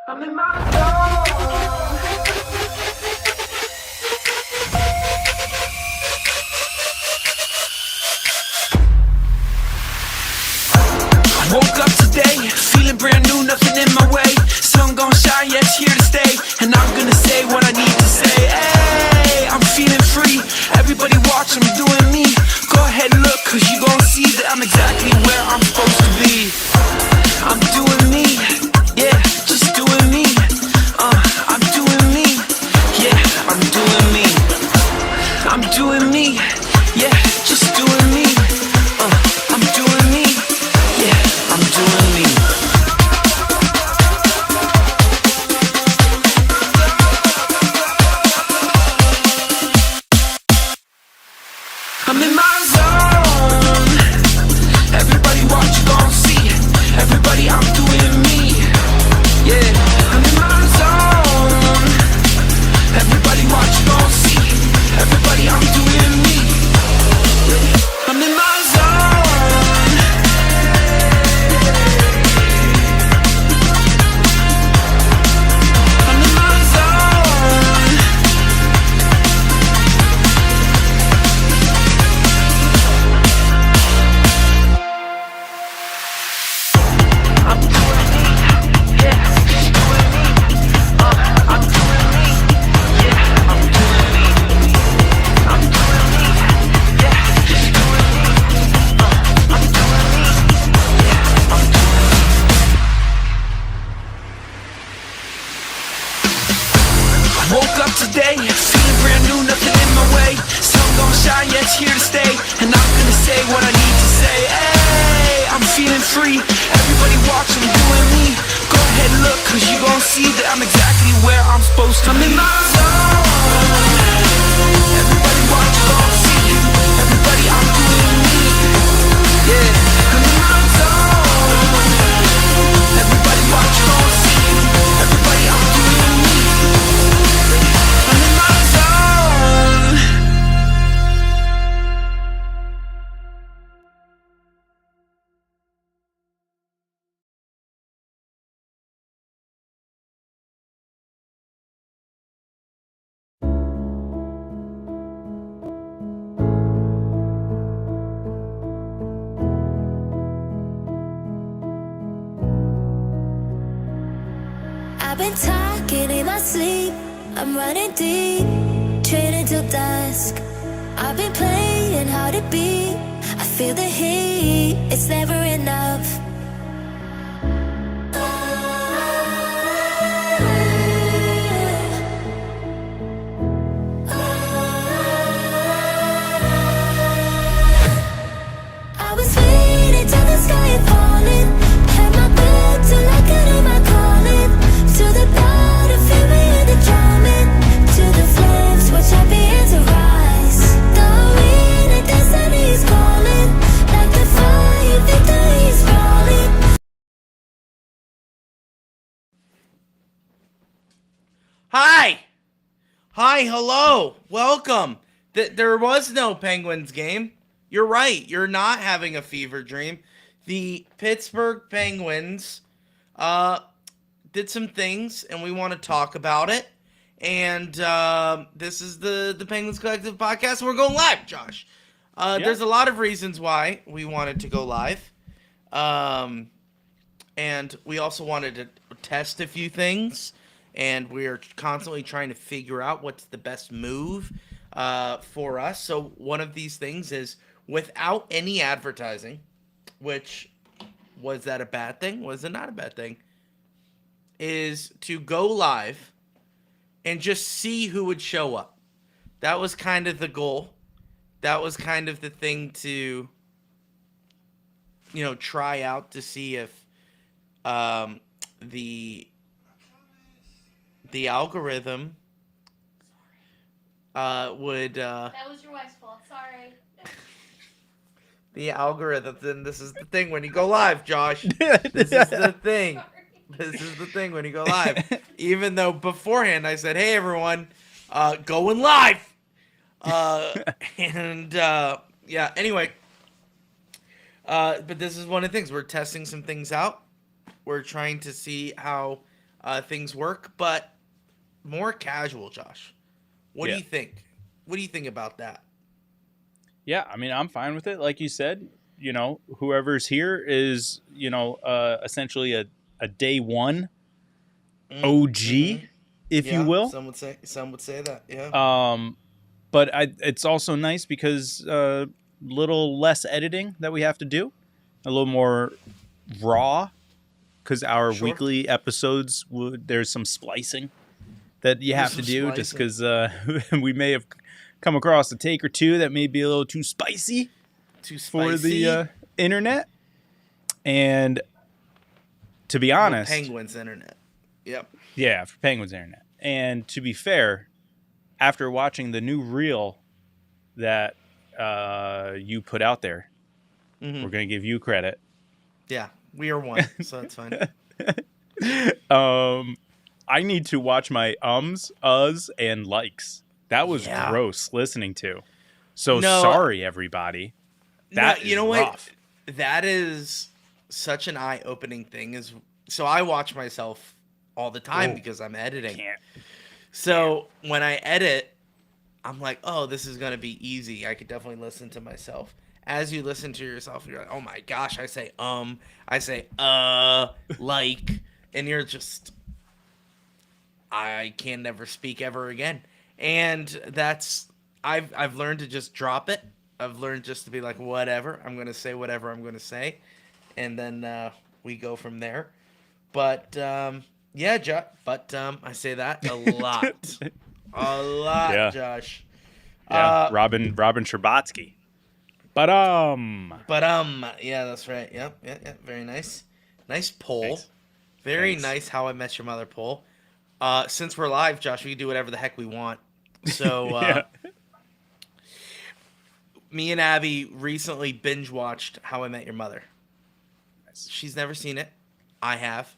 I'm in my zone. Woke up today, feeling brand new, nothing in my way. Sun gon' shine, yeah, it's here to stay. And I'm gonna say what I need to say. Hey, I'm feeling free. Everybody watch, I'm doing me. Go ahead and look, cause you gon' see that I'm exactly where I'm supposed to be. I'm doing me, yeah, just doing me. I'm doing me, yeah, I'm doing me. I'm doing me, yeah, just doing me. I'm doing me, yeah, I'm doing me. I'm in my zone. Everybody watch, you gon' see. Everybody, I'm doing me. Yeah, I'm in my zone. Everybody watch, you gon' see. Everybody, I'm doing me. I'm in my zone. I'm in my zone. I'm doing me, yeah, just doing me. I'm doing me, yeah, I'm doing me. I'm doing me, yeah, just doing me. I'm doing me, yeah, I'm doing me. Woke up today, feeling brand new, nothing in my way. Sun gon' shine, yeah, it's here to stay. And I'm gonna say what I need to say. Hey, I'm feeling free. Everybody watch, I'm doing me. Go ahead and look, cause you gon' see that I'm exactly where I'm supposed to be. I'm in my zone. Everybody watch, you gon' see. Everybody, I'm doing me. Yeah, I'm in my zone. Everybody watch, you gon' see. Everybody, I'm doing me. I'm in my zone. I've been talking in my sleep. I'm running deep, trading till dusk. I've been playing hard to beat. I feel the heat, it's never enough. I was waiting till the sky had fallen. Had my back till I could hear my calling. To the battlefield, we hear the drumming. To the flames, we're champions to rise. The wind and destiny is calling. Like the fire, victory is falling. Hi! Hi, hello, welcome. There was no Penguins game. You're right, you're not having a fever dream. The Pittsburgh Penguins did some things, and we want to talk about it. And this is the Penguins Collective podcast. We're going live, Josh. There's a lot of reasons why we wanted to go live. And we also wanted to test a few things. And we are constantly trying to figure out what's the best move for us. So one of these things is without any advertising, which, was that a bad thing? Was it not a bad thing? Is to go live and just see who would show up. That was kind of the goal. That was kind of the thing to, try out to see if the algorithm would That was your wife's fault. Sorry. the algorithm. Then this is the thing when you go live, Josh. This is the thing. This is the thing when you go live. Even though beforehand I said, "Hey everyone, going live," and yeah. Anyway, but this is one of the things we're testing some things out. We're trying to see how things work, but more casual, Josh. What do Yeah. you think? What do you think about that? Yeah, I mean, I'm fine with it. Like you said, whoever's here is, essentially a day one OG, if you Yeah, will. some would say that. Yeah. But it's also nice because little less editing that we have to do, a little more raw, because our Sure. weekly episodes there's some splicing that you have to do, just because we may have come across a take or two that may be a little too spicy Too for spicy. the internet. And to be honest, Penguin's internet. Yep. yeah, for Penguin's internet. And to be fair, after watching the new reel that you put out there, Mm-hmm. we're going to give you credit. Yeah, we are one, so that's fine. I need to watch my uhs, and likes. That was Yeah. gross listening to. So No. sorry, everybody. That you is know rough. what? That is such an eye-opening thing. So I watch myself all the time Oh. because I'm editing. Can't. So when I edit, I'm like, oh, this is gonna be easy. I could definitely listen to myself. As you listen to yourself, you're like, oh my gosh, I say like, and you're just, I can never speak ever again. And that's, I've learned to just drop it. I've learned just to be like, whatever. I'm gonna say whatever I'm gonna say, and then we go from there. But yeah, I say that a lot, Yeah. Josh. Yeah, Robin Scherbatsky. But yeah, that's right. Yep, yeah, very nice. Nice poll. Thanks. Very Thanks. nice How I Met Your Mother poll. Since we're live, Josh, we can do whatever the heck we want. So, yeah. me and Abby recently binge watched How I Met Your Mother. Nice. She's never seen it. I have.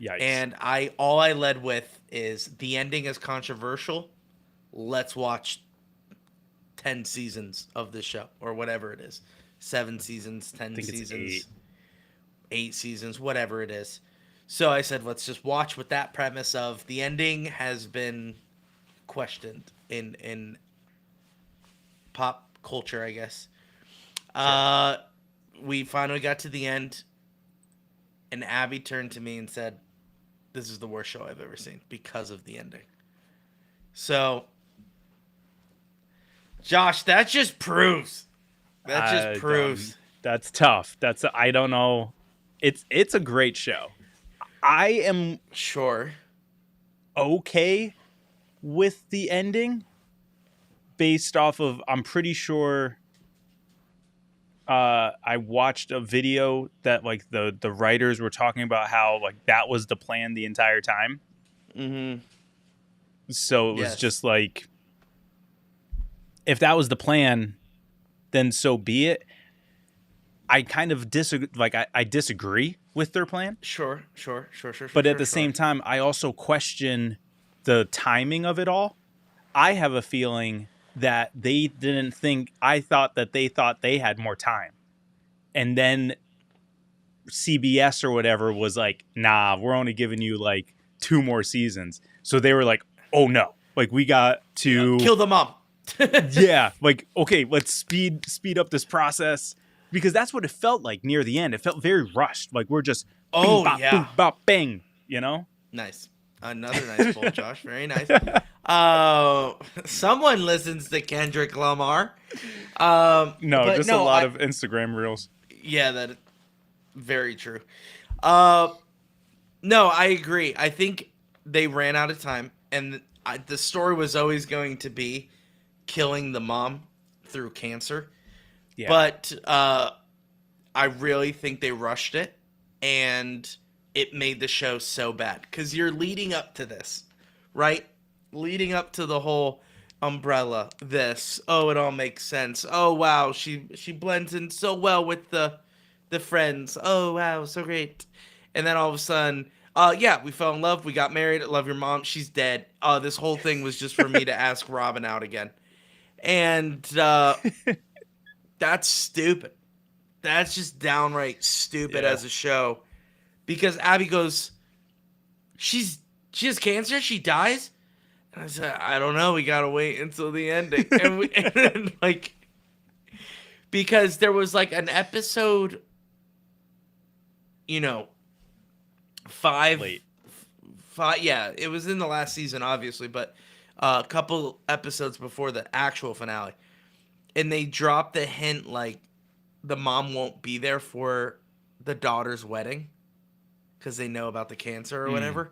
Yikes. And all I led with is the ending is controversial. Let's watch 10 seasons of this show or whatever it is. 7 seasons, 10 think it's seasons, 8 seasons, whatever it is. So I said, let's just watch with that premise of the ending has been questioned in pop culture, I guess. We finally got to the end, and Abby turned to me and said, this is the worst show I've ever seen because of the ending. So, Josh, that just proves. That's tough. I don't know. It's a great show. I am Sure. okay with the ending based off of, I'm pretty sure I watched a video that like the writers were talking about how like that was the plan the entire time. Mm-hmm. So it was Yes. just like, if that was the plan, then so be it. I kind of disagree. Like I disagree with their plan, Sure. but at the same time, I also question the timing of it all. I have a feeling that they didn't think. I thought that they thought they had more time, and then CBS or whatever was like, "Nah, we're only giving you like 2 more seasons." So they were like, "Oh no, like we got to kill the mom." yeah, like okay, let's speed up this process, because that's what it felt like near the end. It felt very rushed. Like we're just Oh, bing, bop, yeah. boom, bop, bang, you know? Nice. Another nice poll, Josh. Very nice. Someone listens to Kendrick Lamar. No, But just a lot of Instagram reels. Yeah, that very true. No, I agree. I think they ran out of time, and the story was always going to be killing the mom through cancer. Yeah. But I really think they rushed it, and it made the show so bad because you're leading up to this, right? Leading up to the whole umbrella. This, oh, it all makes sense. Oh wow, she blends in so well with the friends. Oh wow, so great. And then all of a sudden, yeah, we fell in love. We got married. I love your mom. She's dead. This whole thing was just for me to ask Robin out again, and that's stupid. That's just downright stupid Yeah. as a show. Because Abby goes, she's she has cancer? She dies? And I said, I don't know. We got to wait until the ending. And then, like, because there was like an episode, you know, five, yeah, it was in the last season, obviously, but a couple episodes before the actual finale. And they dropped the hint, like, the mom won't be there for the daughter's wedding because they know about the cancer or whatever.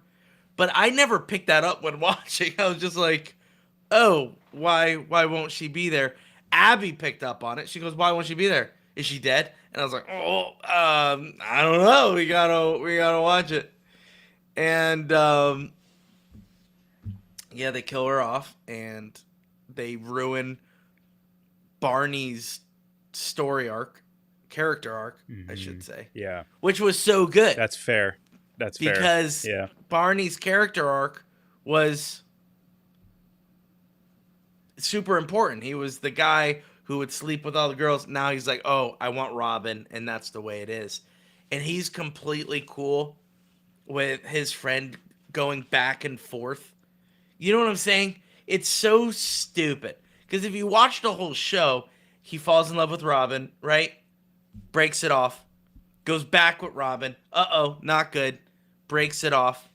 But I never picked that up when watching. I was just like, oh, why won't she be there? Abby picked up on it. She goes, why won't she be there? Is she dead? And I was like, I don't know. We gotta watch it. And yeah, they kill her off and they ruin Barney's character arc, I should say. Yeah. Which was so good. That's fair. Because yeah. Barney's character arc was super important. He was the guy who would sleep with all the girls. Now he's like, oh, I want Robin, and that's the way it is. And he's completely cool with his friend going back and forth. You know what I'm saying? It's so stupid. Because if you watch the whole show, he falls in love with Robin, right? Breaks it off. Goes back with Robin. Uh-oh, not good. Breaks it off.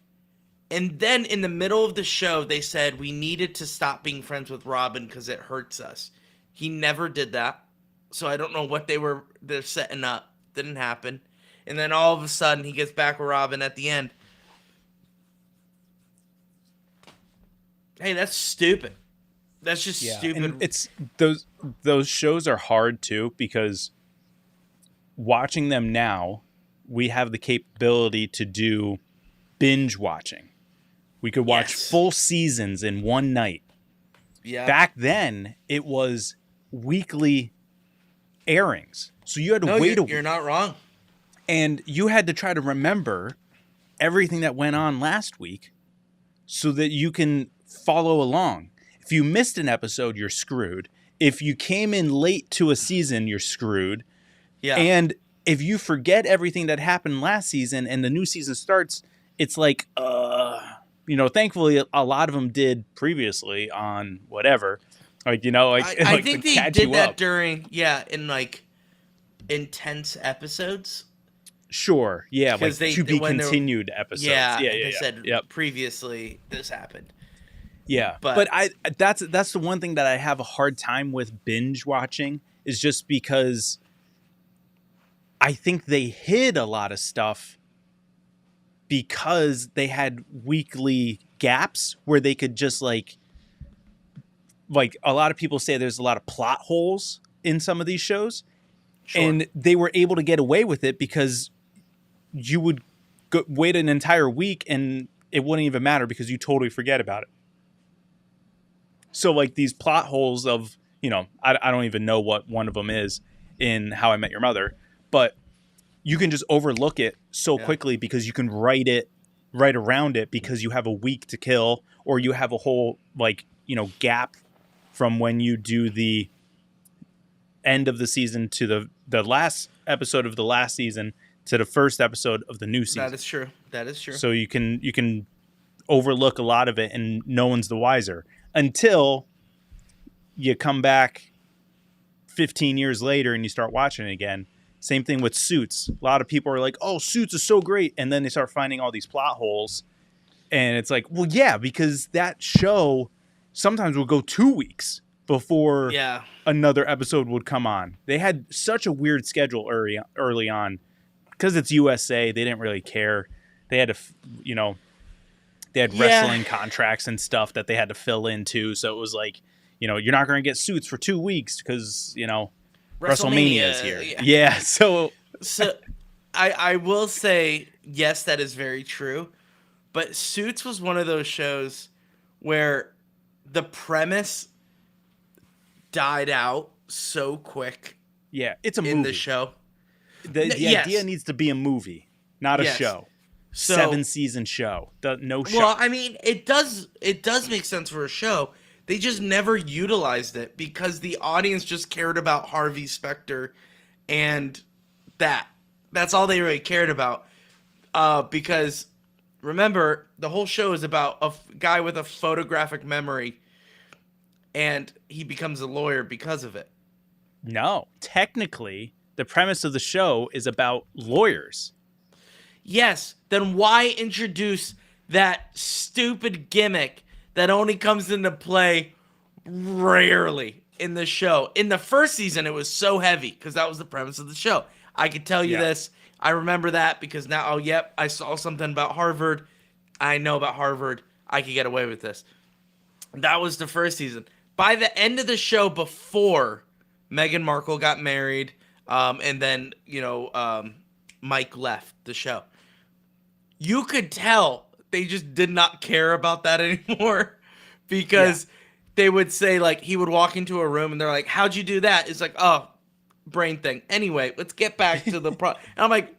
And then in the middle of the show, they said we needed to stop being friends with Robin because it hurts us. He never did that. So I don't know what they're setting up. Didn't happen. And then all of a sudden, he gets back with Robin at the end. Hey, that's stupid. That's just stupid. And it's those shows are hard too because watching them now, we have the capability to do binge watching. We could watch full seasons in one night. Yeah. Back then, it was weekly airings. So you had to wait a week. You're not wrong. And you had to try to remember everything that went on last week so that you can follow along. If you missed an episode, you're screwed. If you came in late to a season, you're screwed. Yeah. And if you forget everything that happened last season and the new season starts, it's like, thankfully a lot of them did previously on whatever. Like, I think they did that during, in like intense episodes. Sure. Yeah. Like to be continued episodes. Yeah. Yeah. They said previously this happened. Yeah. But that's the one thing that I have a hard time with binge watching is just because I think they hid a lot of stuff because they had weekly gaps where they could just like a lot of people say there's a lot of plot holes in some of these shows. Sure. And they were able to get away with it because you would wait an entire week and it wouldn't even matter because you totally forget about it. So like these plot holes of, I don't even know what one of them is in How I Met Your Mother, but you can just overlook it so quickly because you can write around it because you have a week to kill or you have a whole gap from when you do the end of the season to the last episode of the last season to the first episode of the new season. That is true. So you can overlook a lot of it and no one's the wiser until you come back 15 years later and you start watching it again. Same thing with Suits. A lot of people are like, oh, Suits is so great. And then they start finding all these plot holes. And it's like, well, yeah, because that show sometimes will go 2 weeks before another episode would come on. They had such a weird schedule early on. Because it's USA, they didn't really care. They had to, they had wrestling contracts and stuff that they had to fill in too. So it was like, you're not going to get Suits for 2 weeks because, WrestleMania is here. Yeah. So I will say, yes, that is very true. But Suits was one of those shows where the premise died out so quick. Yeah, it's a movie. In the show. The idea needs to be a movie, not a show. So, 7-season show. No show. Well, I mean, it does make sense for a show. They just never utilized it because the audience just cared about Harvey Specter and that's all they really cared about. Because remember, the whole show is about a guy with a photographic memory, and he becomes a lawyer because of it. No, technically, the premise of the show is about lawyers. Yes, then why introduce that stupid gimmick that only comes into play rarely in the show? In the first season, it was so heavy because that was the premise of the show. I could tell you this. I remember that because now, I saw something about Harvard. I know about Harvard. I could get away with this. That was the first season. By the end of the show, before Meghan Markle got married, and then, Mike left the show, you could tell they just did not care about that anymore because they would say, like, he would walk into a room and they're like, how'd you do that? It's like, oh, brain thing. Anyway, let's get back to the and I'm like,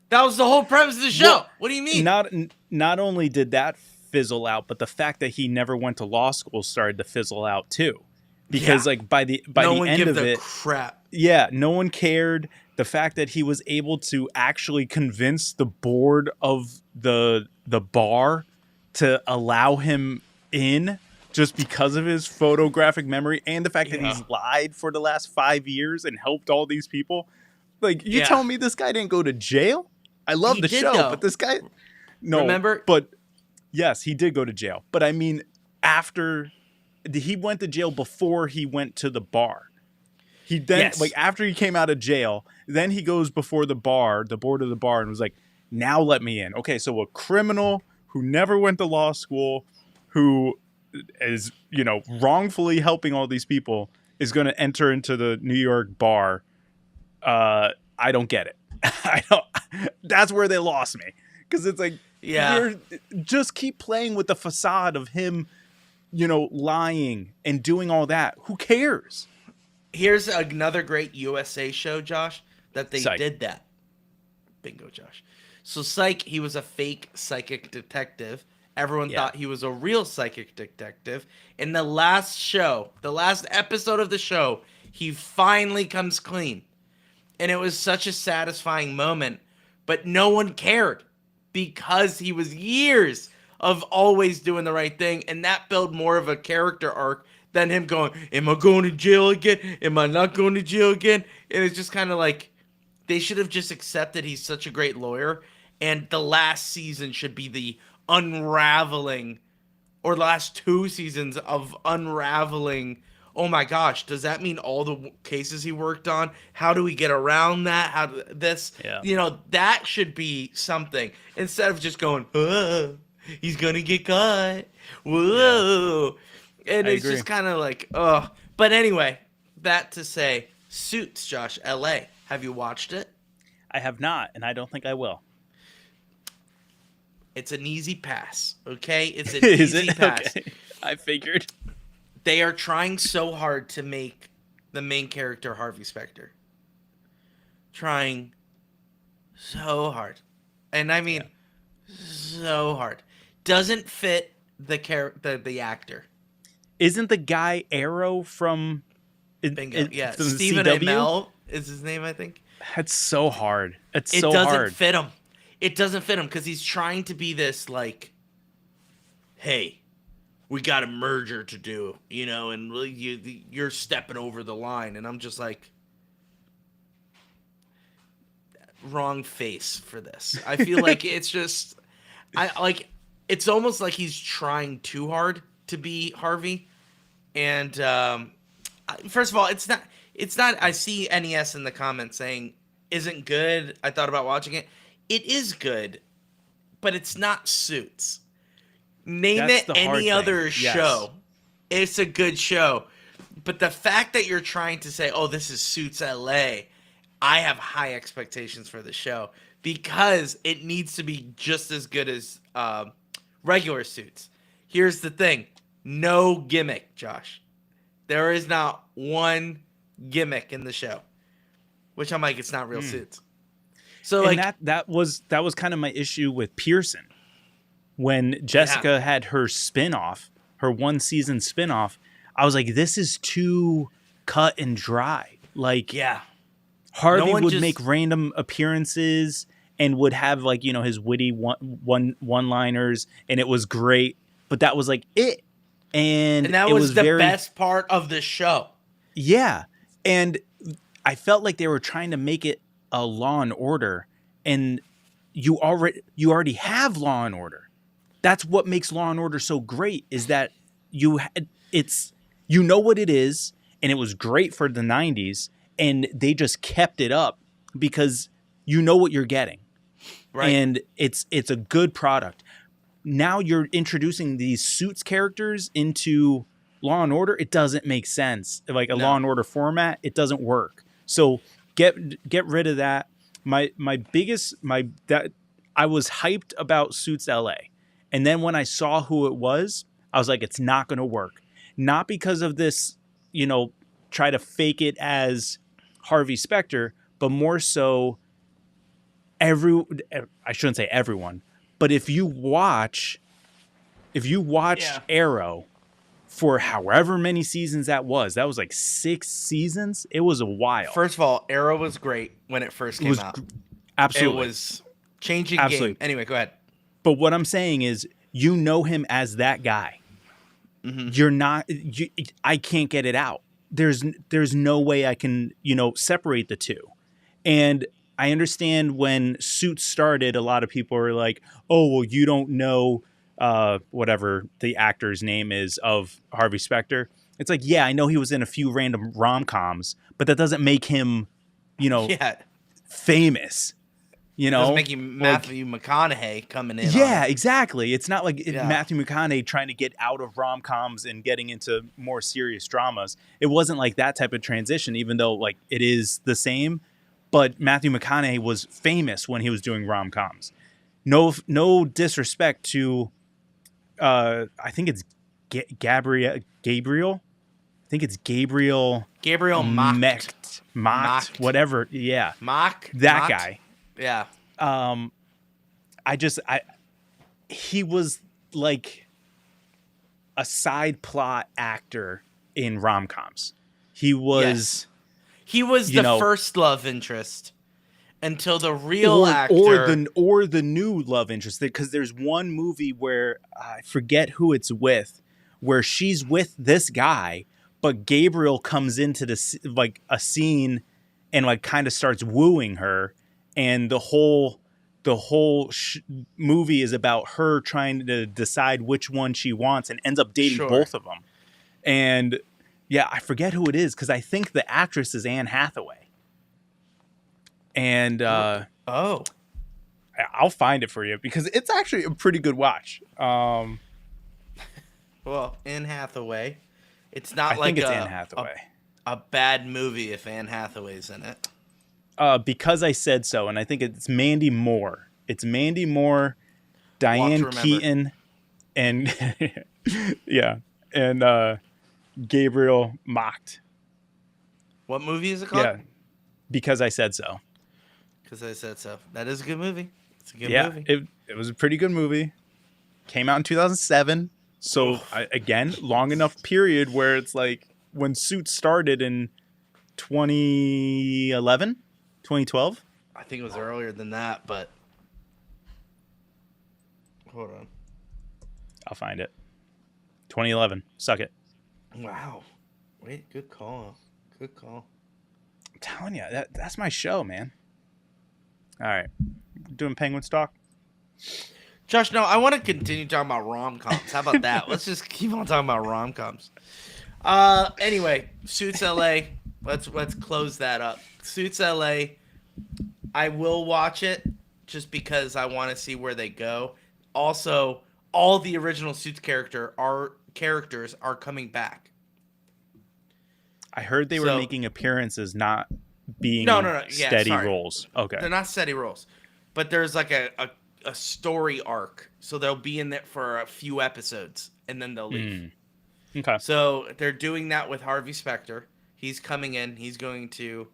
that was the whole premise of the show. Well, what do you mean? Not only did that fizzle out, but the fact that he never went to law school started to fizzle out too. Because like by the end of it, crap. Yeah, no one cared. The fact that he was able to actually convince the board of the bar to allow him in just because of his photographic memory, and the fact that he's lied for the last 5 years and helped all these people. Like, you telling me this guy didn't go to jail? I love the show, but this guy... No, remember? But yes, he did go to jail. But I mean, after... He went to jail before he went to the bar. He then, after he came out of jail, then he goes before the board of the bar, and was like, now let me in. Okay, so a criminal who never went to law school, who is, wrongfully helping all these people, is going to enter into the New York bar. I don't get it. That's where they lost me. Because it's like, just keep playing with the facade of him, lying and doing all that. Who cares? Here's another great USA show, Josh, that they did that. Bingo, Josh. So Psych, he was a fake psychic detective. Everyone thought he was a real psychic detective. In the last episode of the show, he finally comes clean. And it was such a satisfying moment, but no one cared because he was years of always doing the right thing, and that built more of a character arc than him going, am I going to jail again? Am I not going to jail again? And it's just kind of like, they should have just accepted he's such a great lawyer, and the last season should be the unraveling, or the last 2 seasons of unraveling. Oh my gosh, does that mean all the cases he worked on? How do we get around that? How do this? That should be something, instead of just going, he's gonna get caught. Whoa. And it's just kind of like, ugh. But anyway, that to say, Suits, Josh, LA. Have you watched it? I have not, and I don't think I will. It's an easy pass, okay? It's an easy pass. Okay. I figured. They are trying so hard to make the main character Harvey Specter. Trying so hard. And I mean, so hard. Doesn't fit the actor. Isn't the guy Arrow from... Bingo, yeah. From Stephen CW? Amell is his name, I think. That's so hard. It doesn't fit him. It doesn't fit him because he's trying to be this, like, hey, we got a merger to do, and you're stepping over the line. And I'm just like, wrong face for this. I feel like it's just, it's almost like he's trying too hard to be Harvey. And first of all, it's not. I see NES in the comments saying, isn't good. I thought about watching it. It is good, but it's not Suits. Name it any other show. It's a good show. But the fact that you're trying to say, oh, this is Suits LA, I have high expectations for the show because it needs to be just as good as regular Suits. Here's the thing. No gimmick, Josh. There is not one gimmick in the show, which I'm like, it's not real Suits. So and that was kind of my issue with Pearson. When Jessica had her spinoff, her 1-season spinoff, I was like, this is too cut and dry. Like, Harvey would make random appearances, and would have like, his witty one-liners, and it was great, but that was like it. And that it was the very, best part of the show. yeah. And I felt like they were trying to make it a Law and Order, and you already have Law and Order. That's what makes Law and Order so great, is that you know what it is, and it was great for the 90s, and they just kept it up because you know what you're getting. Right. And it's a good product. Now you're introducing these Suits characters into Law and Order. It doesn't make sense. Like a Law and Order format, it doesn't work. So get rid of that. I was hyped about Suits LA. And then when I saw who it was, I was like, it's not going to work. Not because of this, try to fake it as Harvey Specter, but more so I shouldn't say everyone, but if you watch Arrow for however many seasons that was like 6 seasons. It was a while. First of all, Arrow was great when it first came out. Absolutely. It was changing game. Anyway, go ahead. But what I'm saying is, you know him as that guy. Mm-hmm. You're not. I can't get it out. There's no way I can separate the two. And I understand when Suits started, a lot of people were like, "Oh, well, you don't know whatever the actor's name is of Harvey Specter." It's like, yeah, I know he was in a few random rom-coms, but that doesn't make him, famous. It doesn't make you Matthew McConaughey coming in. Yeah, exactly. It's not like Matthew McConaughey trying to get out of rom-coms and getting into more serious dramas. It wasn't like that type of transition, even though like it is the same. But Matthew McConaughey was famous when he was doing rom-coms. No disrespect to, I think it's Gabriel. I think it's Gabriel Macht, whatever. Yeah, that guy. Yeah. He was like a side plot actor in rom-coms. He was. Yes. He was the first love interest until the real actor, or the new love interest. Because there's one movie where I forget who it's with, where she's with this guy, but Gabriel comes into like a scene and like kind of starts wooing her, and the whole movie is about her trying to decide which one she wants, and ends up dating both of them. And yeah, I forget who it is because I think the actress is Anne Hathaway. And I'll find it for you because it's actually a pretty good watch. Well, Anne Hathaway. It's not I think it's Anne Hathaway. A bad movie if Anne Hathaway's in it. Because I said so, and I think it's Mandy Moore. It's Mandy Moore, Diane Keaton, and and Gabriel Macht. What movie is it called? Yeah, Because I Said So. Because I Said So. That is a good movie. It's a good movie. It was a pretty good movie. Came out in 2007. So, again, long enough period where it's like when Suits started in 2011, 2012. I think it was earlier than that, but hold on. I'll find it. 2011. Suck it. Wow. Wait, good call. Good call. I'm telling you, that's my show, man. All right. Doing Penguins talk? Josh, no, I want to continue talking about rom-coms. How about that? Let's just keep on talking about rom-coms. Anyway, Suits LA. Let's close that up. Suits LA. I will watch it just because I want to see where they go. Also, all the original Suits characters are coming back. I heard they were making appearances, not being steady roles. Okay. They're not steady roles. But there's like a story arc. So they'll be in there for a few episodes and then they'll leave. Okay. So they're doing that with Harvey Specter. He's coming in. He's going to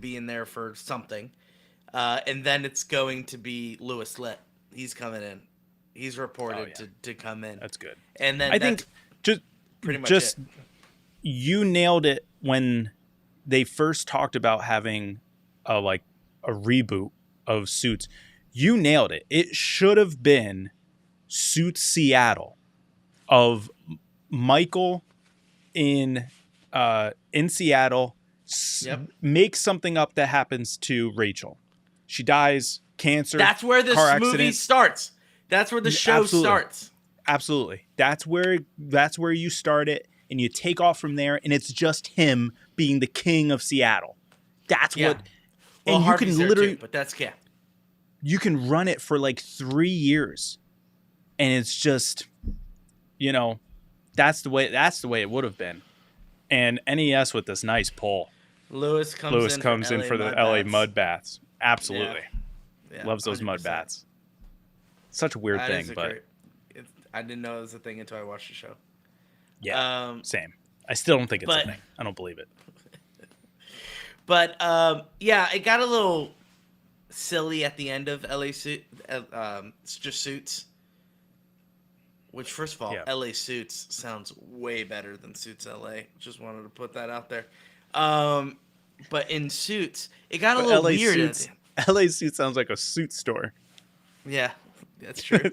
be in there for something. And then it's going to be Louis Litt. He's coming in. He's reported to come in. That's good. And then I think just pretty much you nailed it when they first talked about having a reboot of Suits, you nailed it. It should have been Suits Seattle, of Michael in Seattle, make something up that happens to Rachel. She dies, cancer. That's where this car movie accident. starts. That's where the show starts. Absolutely. That's where you start it, and you take off from there, and it's just him being the king of Seattle. That's what. Well, and you Harvey's can there literally, too, but that's you can run it for like 3 years, and it's just, that's the way it would have been. And NES with this nice pull. Lewis comes in for the LA mud baths. Absolutely. Yeah, loves those 100%. mud baths. Such a weird thing, but I didn't know it was a thing until I watched the show. Yeah, same. I still don't think it's a thing. I don't believe it. But it got a little silly at the end of LA just Suits. Which, first of all, LA Suits sounds way better than Suits LA. Just wanted to put that out there. But in Suits, it got a little weird. LA Suits sounds like a suit store. Yeah, that's true.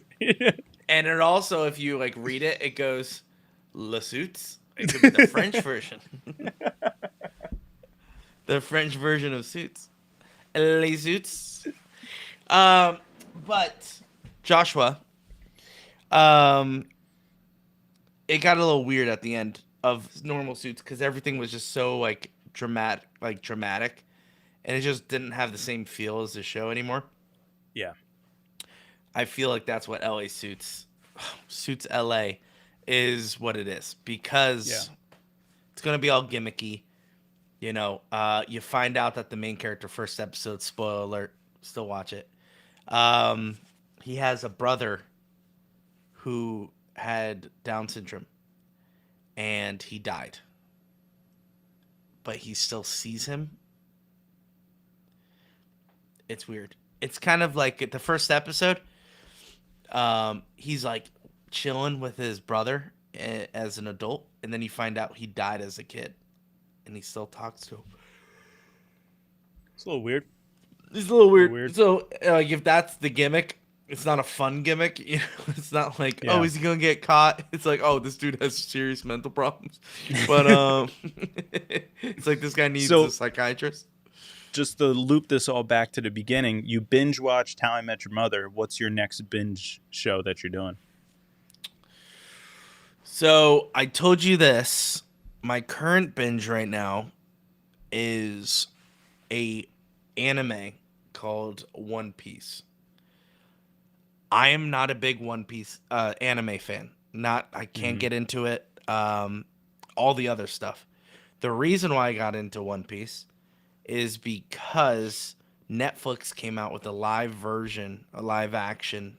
And it also, if you read it, it goes Le Suits. It could be the French version. The French version of Suits. Les Suits. But Joshua, it got a little weird at the end of normal Suits because everything was just so dramatic, and it just didn't have the same feel as the show anymore. Yeah. I feel like that's what LA Suits LA is what it is, because it's going to be all gimmicky. You find out that the main character, first episode, spoiler alert, still watch it. He has a brother who had Down syndrome and he died, but he still sees him. It's weird. It's kind of like the first episode. He's chilling with his brother as an adult, and then you find out he died as a kid, and he still talks to him. It's a little weird. It's a little weird. So, if that's the gimmick, it's not a fun gimmick. It's not oh, is he gonna get caught? It's oh, this dude has serious mental problems. But it's this guy needs a psychiatrist. Just to loop this all back to the beginning, you binge watched How I Met Your Mother. What's your next binge show that you're doing? So I told you this. My current binge right now is a anime called One Piece. I am not a big One Piece anime fan. I can't get into it. All the other stuff. The reason why I got into One Piece is because Netflix came out with a live action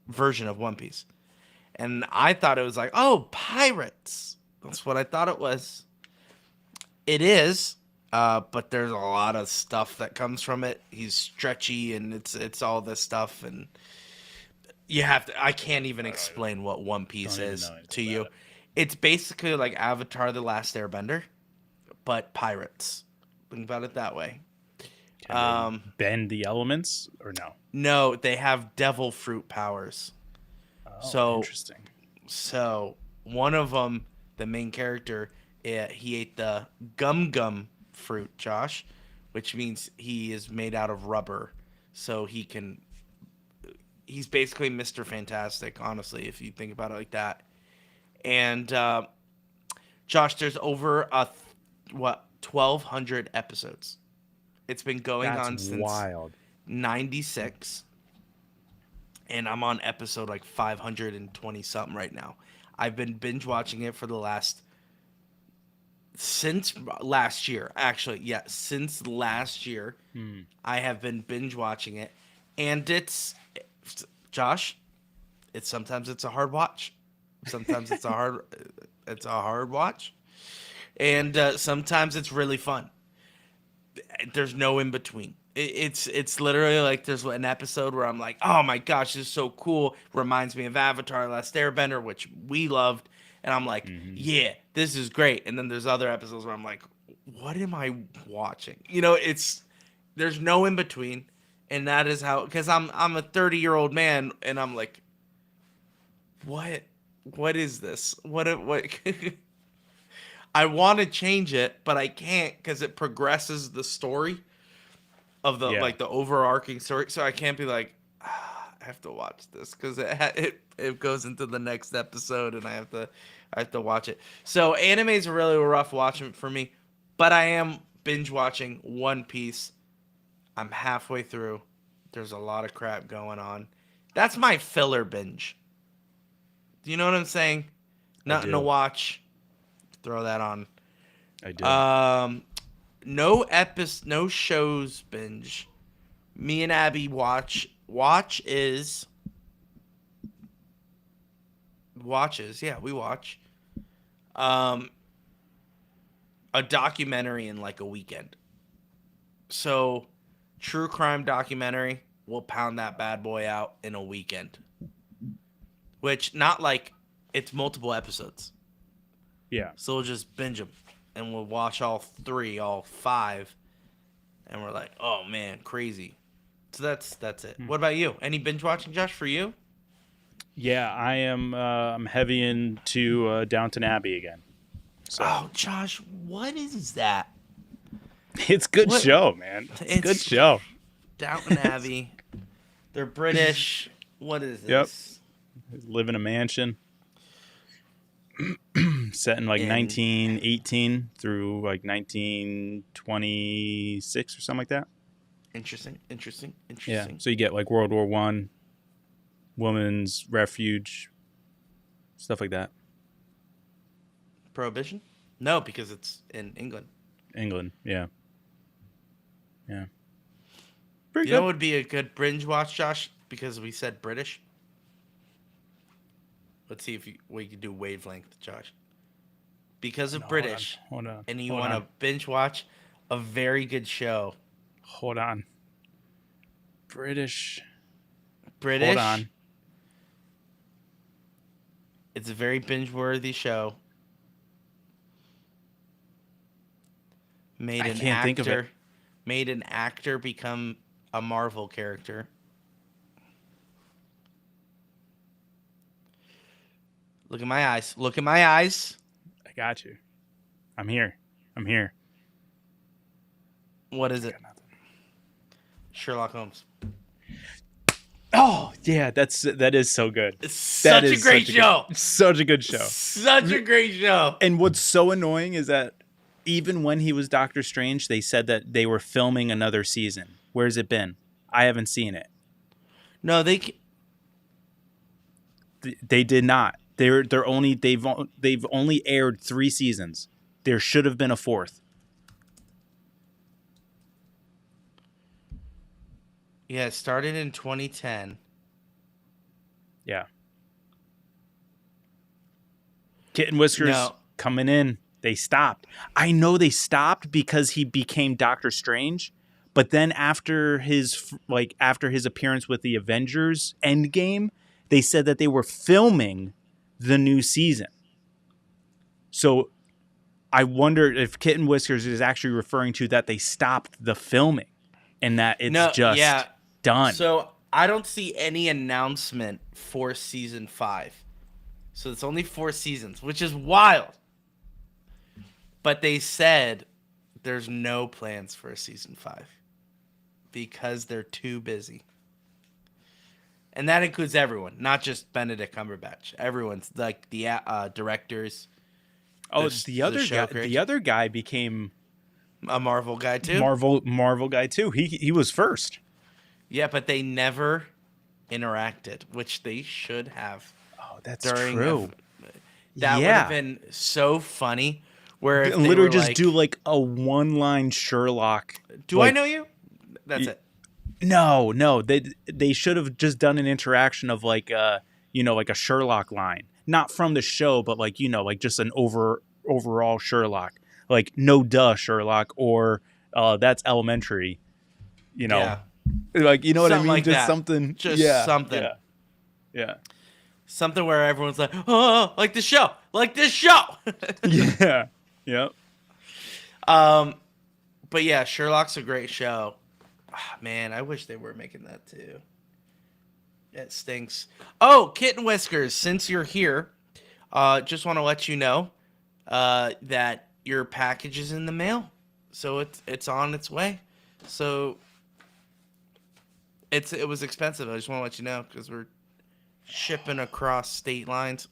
version of One Piece. And I thought it was pirates. That's what I thought it was. It is, but there's a lot of stuff that comes from it. He's stretchy, and it's all this stuff, and you have to. I can't even explain what One Piece is to you. It's basically like Avatar: The Last Airbender, but pirates. Think about it that way. Can they bend the elements or no? No, they have devil fruit powers. Oh, interesting. So one of them, the main character, he ate the gum fruit, Josh, which means he is made out of rubber. So he's basically Mr. Fantastic, honestly, if you think about it like that. And Josh, there's over 1,200 episodes. It's been going on since wild. 96. And I'm on episode 520 something right now. I've been binge watching it for since last year. Actually, yeah, since last year, I have been binge watching it, and Josh, sometimes it's a hard watch. Sometimes it's a hard watch, and sometimes it's really fun. There's no in between. It's literally there's an episode where I'm oh my gosh, this is so cool. Reminds me of Avatar: Last Airbender, which we loved. And I'm yeah, this is great. And then there's other episodes where I'm what am I watching? There's no in between, and that is how, because I'm a 30-year-old man, and I'm like, what is this? What? I want to change it, but I can't because it progresses the story of the Yeah. the overarching story. So I can't be like, I have to watch this because it goes into the next episode, and I have to watch it. So anime is a really rough watching for me, but I am binge watching One Piece. I'm halfway through. There's a lot of crap going on. That's my filler binge. Do you know what I'm saying? Nothing to do. watch. Throw that on. I do. No shows binge. Me and Abby watches. Yeah, we watch. A documentary in like a weekend. So, true crime documentary. We'll pound that bad boy out in a weekend. Which, not like it's multiple episodes. Yeah. So we'll just binge them. And we'll watch all 5. And we're like, oh man, crazy. So that's it. What about you? Any binge watching, Josh, for you? Yeah, I am. I'm heavy into Downton Abbey again. So Oh, Josh, what is that? it's good What? show, man. It's a good It's- show. Downton Abbey. They're British. What is this? Live in a mansion. Set in like In- 1918 through like 1926 or something like that. Interesting. Yeah. So you get like World War One, women's refuge, stuff like that. Prohibition? No, because it's in England. England. Yeah. Yeah. Pretty You know good. what would be a good binge watch, Josh? Because we said British. Let's see if we can do wavelength, Josh. Because of British, Hold on. and you Hold want on. to binge watch a very good show. Hold on. British. British. Hold on. It's a very binge-worthy show. I can't think of it. Made an actor become a Marvel character. Look at my eyes. Look at my eyes. I got you. I'm here. What is it? Sherlock Holmes. Oh yeah, that is so good. It's such a great show. Such a good show. Such a great show. And what's so annoying is that even when he was Doctor Strange, they said that they were filming another season. Where's it been? I haven't seen it. No, They did not. They've only aired 3 seasons. There should have been a 4th. Yeah, it started in 2010. Yeah. Kitten Whiskers No. coming in. They stopped. I know they stopped because he became Doctor Strange, but then after his appearance with the Avengers Endgame, they said that they were filming the new season. So I wonder if Kitten Whiskers is actually referring to that they stopped the filming and that it's done. So I don't see any announcement for season 5. So it's only 4 seasons, which is wild. But they said there's no plans for a season 5 because they're too busy. And that includes everyone, not just Benedict Cumberbatch. Everyone's like the directors. The other guy became A Marvel guy too. Marvel guy too. He was first. Yeah, but they never interacted, which they should have. Oh, that's during true. That would have been so funny. Where if they literally were just like, do like a one-line Sherlock. Do I know you? That's it. No. They should have just done an interaction of like like a Sherlock line, not from the show, but like like just an overall Sherlock, like no duh Sherlock or that's elementary, Yeah. like what I Something mean, like just that. something, Just something. yeah, Something where everyone's like, oh, like this show. yeah, yep. But yeah, Sherlock's a great show. Ah, man, I wish they were making that too. It stinks. Oh, Kitten Whiskers, since you're here, just want to let you know that your package is in the mail. So it's on its way. So it was expensive. I just want to let you know because we're shipping across state lines.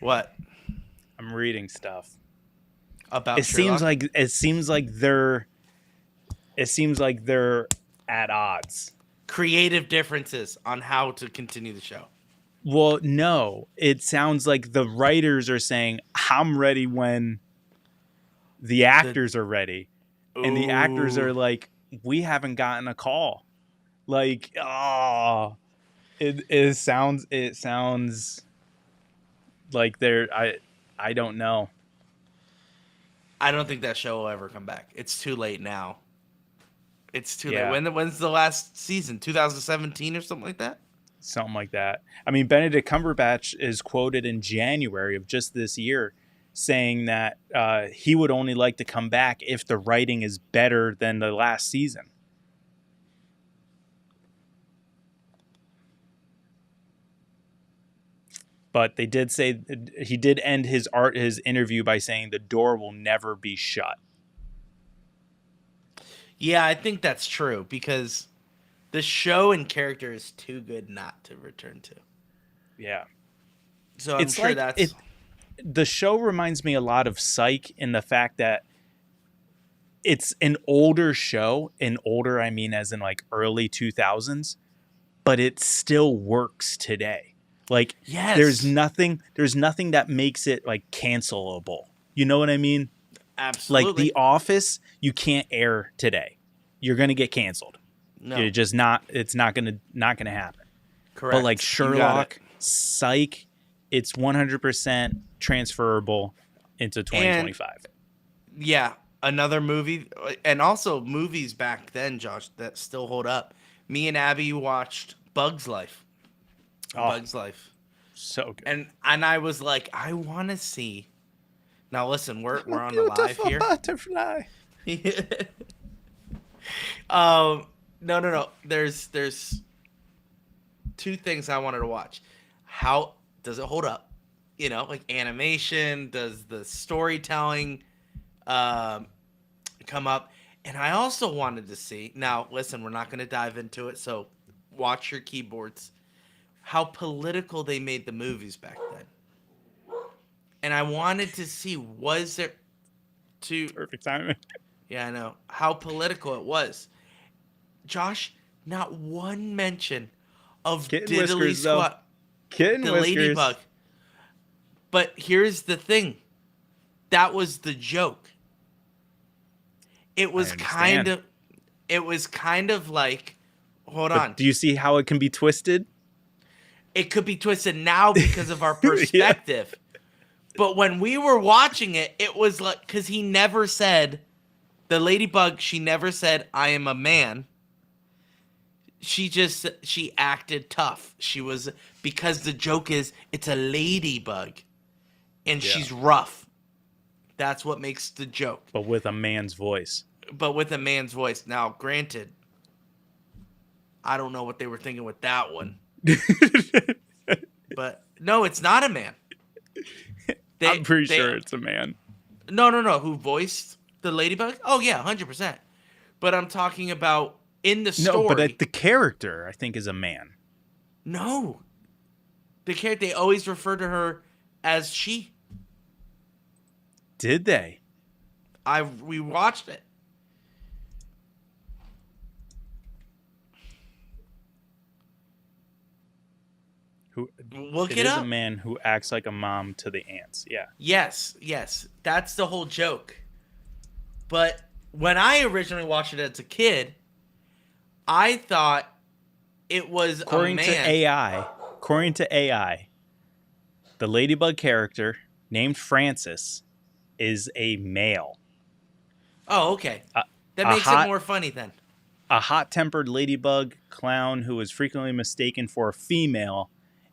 What? I'm reading stuff. About It Sherlock? seems like they're at odds. Creative differences on how to continue the show. Well, no. It sounds like the writers are saying, I'm ready when the actors are ready. And the actors are like, we haven't gotten a call. Like, oh, it sounds like I don't know. I don't think that show will ever come back. It's too late now. It's too Yeah. late. When's the last season? 2017 or something like that? Something like that. I mean, Benedict Cumberbatch is quoted in January of just this year saying that he would only like to come back if the writing is better than the last season. But they did say he did end his interview by saying the door will never be shut. Yeah, I think that's true because the show and character is too good not to return to. Yeah. So I'm sure that's... The show reminds me a lot of Psych in the fact that it's an older show. And older, I mean as in like early 2000s. But it still works today. Like, Yes. there's nothing that makes it like cancelable. You know what I mean? Absolutely. Like The Office, you can't air today. You're gonna get canceled. No. You're just not. It's not gonna happen. Correct. But like You got Sherlock, it. Psych, it's 100% transferable into 2025. Yeah, another movie, and also movies back then, Josh, that still hold up. Me and Abby watched Bug's Life. Oh. Bug's Life. So good. And I was like, I want to see. Now listen, we're on the live here. Butterfly. No. There's two things I wanted to watch. How does it hold up? You know, like animation. Does the storytelling come up? And I also wanted to see. Now listen, we're not going to dive into it, so watch your keyboards. How political they made the movies back then. And I wanted to see, was there Perfect timing. Yeah, I know. How political it was. Josh, not one mention of Kitten Diddley Whiskers, though. Squat, Kitten the Whiskers. ladybug. But here's the thing. That was the joke. It was kind of like, hold on. Do you see how it can be twisted? It could be twisted now because of our perspective. But when we were watching it, it was like, because he never said, the ladybug, she never said, I am a man. She acted tough. She was, because the joke is, it's a ladybug. And she's rough. That's what makes the joke. But with a man's voice. Now, granted, I don't know what they were thinking with that one. But no, it's not a man. I'm pretty sure it's a man. No. Who voiced the ladybug? Oh yeah, 100%. But I'm talking about in the story. No, but the character I think is a man. No, the character, they always refer to her as she. Did they? We watched it. Look It it is up. a man who acts like a mom to the ants. Yeah. Yes. That's the whole joke. But when I originally watched it as a kid, I thought it was According a man. to AI, the ladybug character named Francis is a male. Oh, okay. That a makes hot- it more funny then. A hot-tempered ladybug clown who is frequently mistaken for a female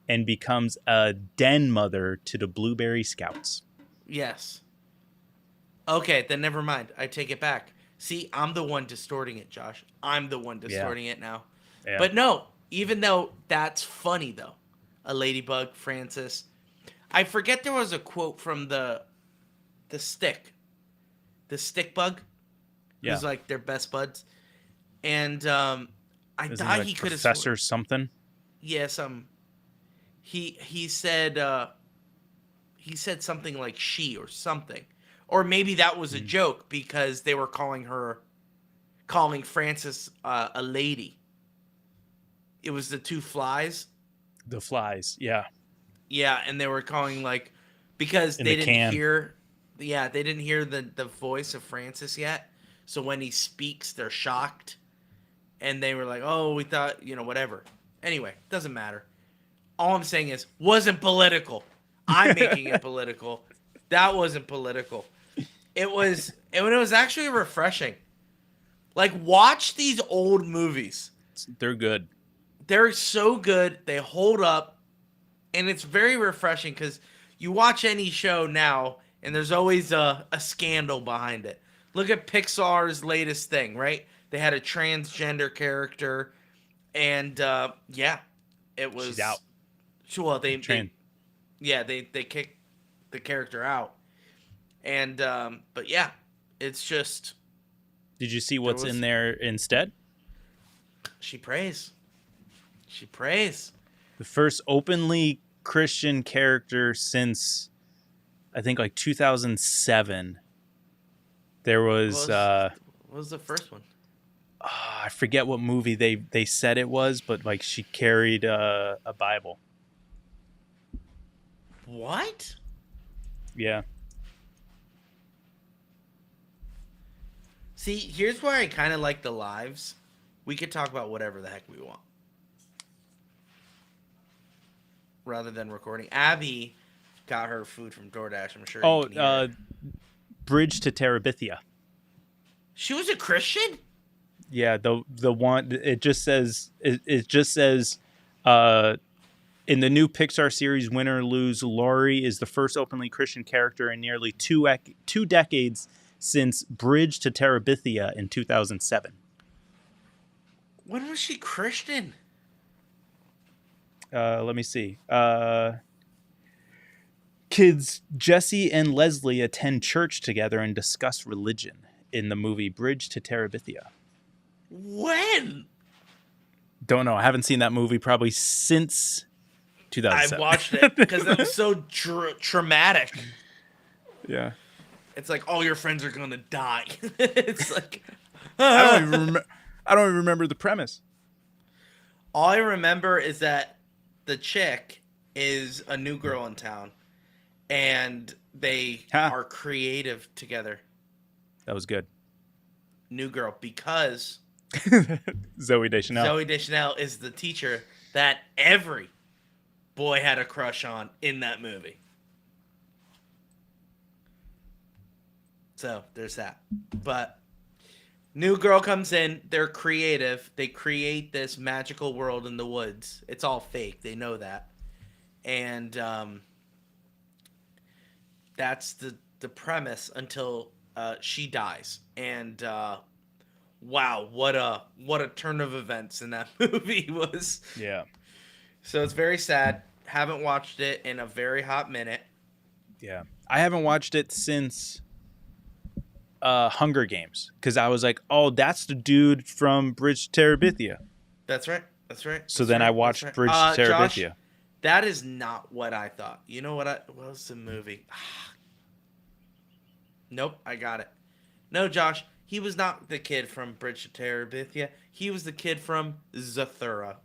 and becomes a den mother to the Blueberry Scouts. Yes. Okay, then never mind. I take it back. See, I'm the one distorting it, Josh. I'm the one distorting it now. Yeah. But no, even though that's funny though, a ladybug, Francis. I forget there was a quote from the stick bug, Yeah. who's like their best buds, and I Isn't thought like he could have Professor something. Yeah, he said something like she or something. Or maybe that was a joke because they were calling Frances a lady. It was the two flies. The flies. Yeah. Yeah, and they were calling because In they the didn't can. hear they didn't hear the voice of Francis yet. So when he speaks, they're shocked. And they were like, "Oh, we thought, whatever." Anyway, doesn't matter. All I'm saying is wasn't political. I'm making it political. That wasn't political. It was actually refreshing. Like, watch these old movies. They're good. They're so good. They hold up. And it's very refreshing because you watch any show now and there's always a scandal behind it. Look at Pixar's latest thing, right? They had a transgender character. And, it was... She's out. Well, they kicked the character out. And, but yeah, it's just... Did you see what's in there instead? She prays. She prays. The first openly Christian character since, I think, 2007. There was... What was the first one? I forget what movie they said it was, but, she carried a Bible. What? Yeah. See, here's where I kind of like the lives. We could talk about whatever the heck we want. Rather than recording. Abby got her food from DoorDash, I'm sure. you can hear her. Bridge to Terabithia. She was a Christian? Yeah, the one it just says in the new Pixar series Win or Lose, Laurie is the first openly Christian character in nearly two decades since Bridge to Terabithia in 2007. When was she Christian? Let me see. Kids Jesse and Leslie attend church together and discuss religion in the movie Bridge to Terabithia. When? Don't know. I haven't seen that movie probably since 2007. I watched it because it was so traumatic. Yeah. It's like all your friends are gonna die. It's like I don't even remember the premise. all I remember is that the chick is a new girl in town, and they are creative together. That was good. New girl, because Zooey Deschanel. Zooey Deschanel is the teacher that every boy had a crush on in that movie. So there's that. But new girl comes in. They're creative. They create this magical world in the woods. It's all fake. They know that. And that's the premise until she dies. And wow, what a turn of events in that movie was. Yeah. So it's very sad. Haven't watched it in a very hot minute. Yeah. I haven't watched it since Hunger Games, because I was like, oh, that's the dude from Bridge to Terabithia. That's right. That's right. So then I watched Bridge to Josh, Terabithia. that is not what I thought. You know what was the movie? Nope, I got it. No, Josh, he was not the kid from Bridge to Terabithia. He was the kid from Zathura.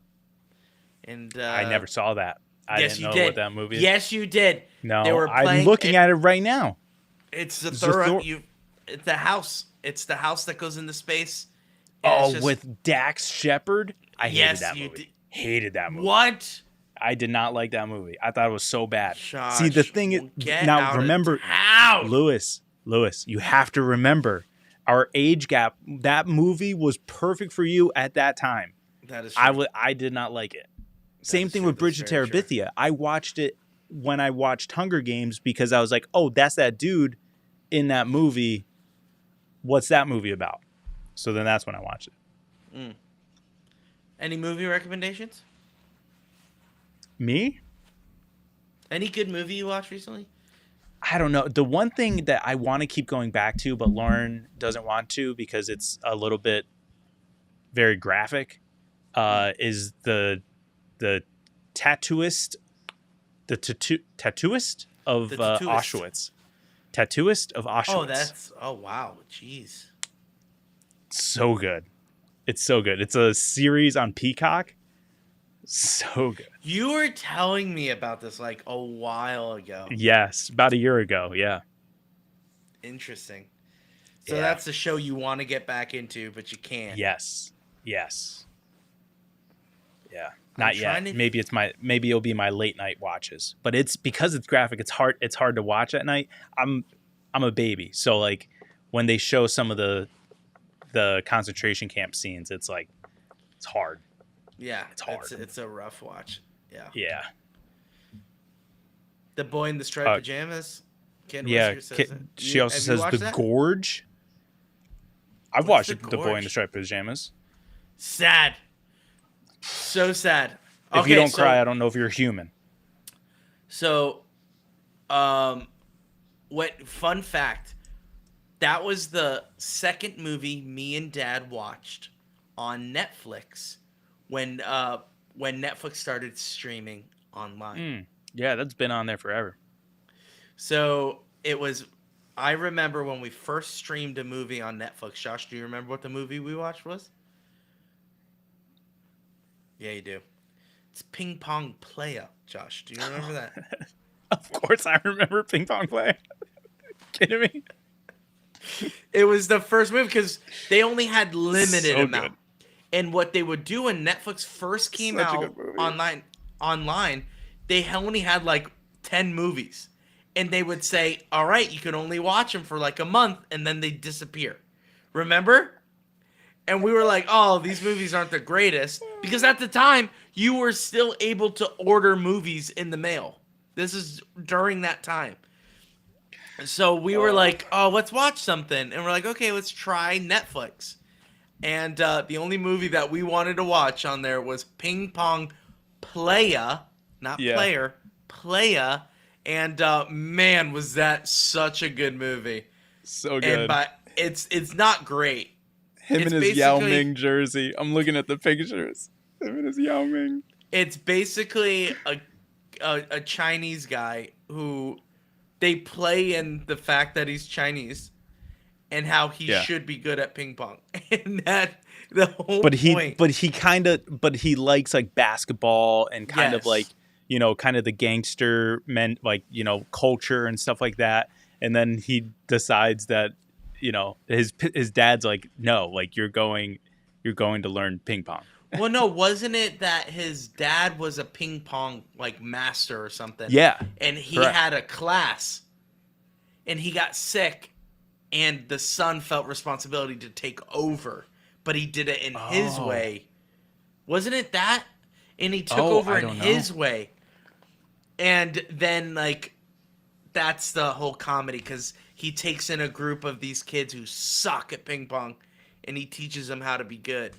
And I never saw that. I yes, didn't you know did. what that movie is. Yes, you did. No, They were I'm playing looking at it right now. It's Zathura. It's the house. It's the house that goes into space. Oh, with Dax Shepard? I hated Yes, that you movie. did. Hated that movie. What? I did not like that movie. I thought it was so bad. Josh, See, the thing is, get now out of remember, town. Lewis, you have to remember our age gap. That movie was perfect for you at that time. That is true. I did not like it. Same is thing true. with Bridge to That's very true. Terabithia. I watched it when I watched Hunger Games because I was like, oh, that's that dude in that movie, what's that movie about? So then that's when I watch it. Any movie recommendations? Me? Any good movie you watched recently? I don't know. The one thing that I want to keep going back to, but Lauren doesn't want to because it's a little bit very graphic, is the tattooist, tattooist of The Tattooist. Auschwitz. Tattooist of Auschwitz. Oh wow, jeez. So good. It's so good. It's a series on Peacock. So good. You were telling me about this like a while ago. Yes, about a year ago. Yeah. Interesting. So Yeah. that's the show you want to get back into, but you can't. Yes. Yeah. I'm Not yet. trying to- Maybe it'll be my late night watches. But it's because it's graphic, it's hard to watch at night. I'm a baby. So like when they show some of the concentration camp scenes, it's like it's hard. Yeah, It's hard. It's a rough watch. Yeah. Yeah. The Boy in the Striped Pajamas. Ken Yeah. Whisker says it. She also Have you says watched The that? Gorge. I've What's watched The The Boy in Gorge? the Striped Pajamas. Sad. So sad. If you don't cry, I don't know if you're human. So, what fun fact? That was the second movie me and Dad watched on Netflix when Netflix started streaming online. Yeah, that's been on there forever. So it was. I remember when we first streamed a movie on Netflix. Josh, do you remember what the movie we watched was? Yeah, you do. It's Ping Pong Playa, Josh. Do you remember that? Of course, I remember Ping Pong Play. Kidding me? It was the first movie because they only had limited So amount. good. And what they would do when Netflix first came Such a out good movie. online, they only had like 10 movies. And they would say, all right, you can only watch them for like a month, and then they disappear. Remember? And we were like, oh, these movies aren't the greatest. Because at the time, you were still able to order movies in the mail. This is during that time. So we were like, oh, let's watch something. And we're like, okay, let's try Netflix. And the only movie that we wanted to watch on there was Ping Pong Playa, not Yeah. Player, Playa. And man, was that such a good movie. So good. And but it's not great. Him it's in his Yao basically- Ming jersey. I'm looking at the pictures. Him in his Yao Ming. It's basically a Chinese guy who they play in the fact that he's Chinese and how he Yeah. should be good at ping pong. And that the whole But point. he likes like basketball and kind of Yes. like, you know, kind of the gangster men, like, you know, culture and stuff like that. And then he decides that, you know, his dad's like, no, like you're going to learn ping pong. Well, no, wasn't it that his dad was a ping pong like master or something? Yeah. And he correct. had a class and he got sick and the son felt responsibility to take over, but he did it in his Oh. way. Wasn't it that? And he took Oh, over I in don't know. his way. And then like that's the whole comedy because he takes in a group of these kids who suck at ping pong and he teaches them how to be good.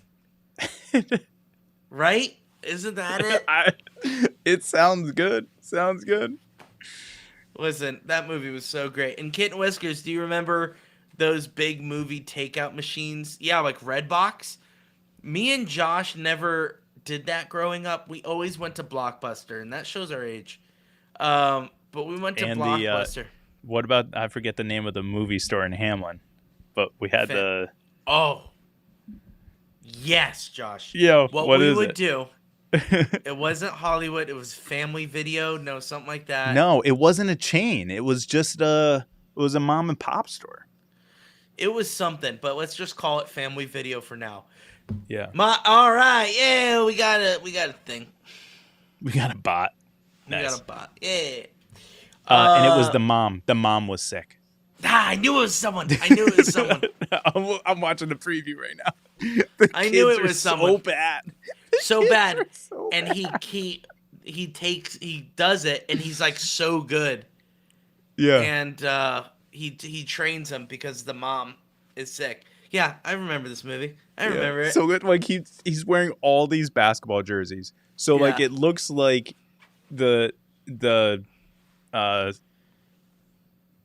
Right? Isn't that it? It sounds good. Sounds good. Listen, that movie was so great. And Kit and Whiskers, do you remember those big movie takeout machines? Yeah, like Redbox. Me and Josh never did that growing up. We always went to Blockbuster, and that shows our age. But we went to And Blockbuster. What about, I forget the name of the movie store in Hamlin, but we had the, Oh. Yes, Josh. yo, What what we is would it? do, it wasn't Hollywood, it was Family Video, no, something like that. No, it wasn't a chain. It was just it was a mom and pop store. It was something, but let's just call it Family Video for now. Yeah. All right, yeah, we got a thing. We got a bot. We Nice. got a bot. Yeah. And it was the mom. The mom was sick. I knew it was someone. I knew it was someone. I'm watching the preview right now. The I knew kids it are was so someone. bad. So bad. so And he does it and he's like so good. Yeah. And he trains him because the mom is sick. Yeah, I remember this movie. I remember it. So like he's wearing all these basketball jerseys. So like Yeah. it looks like the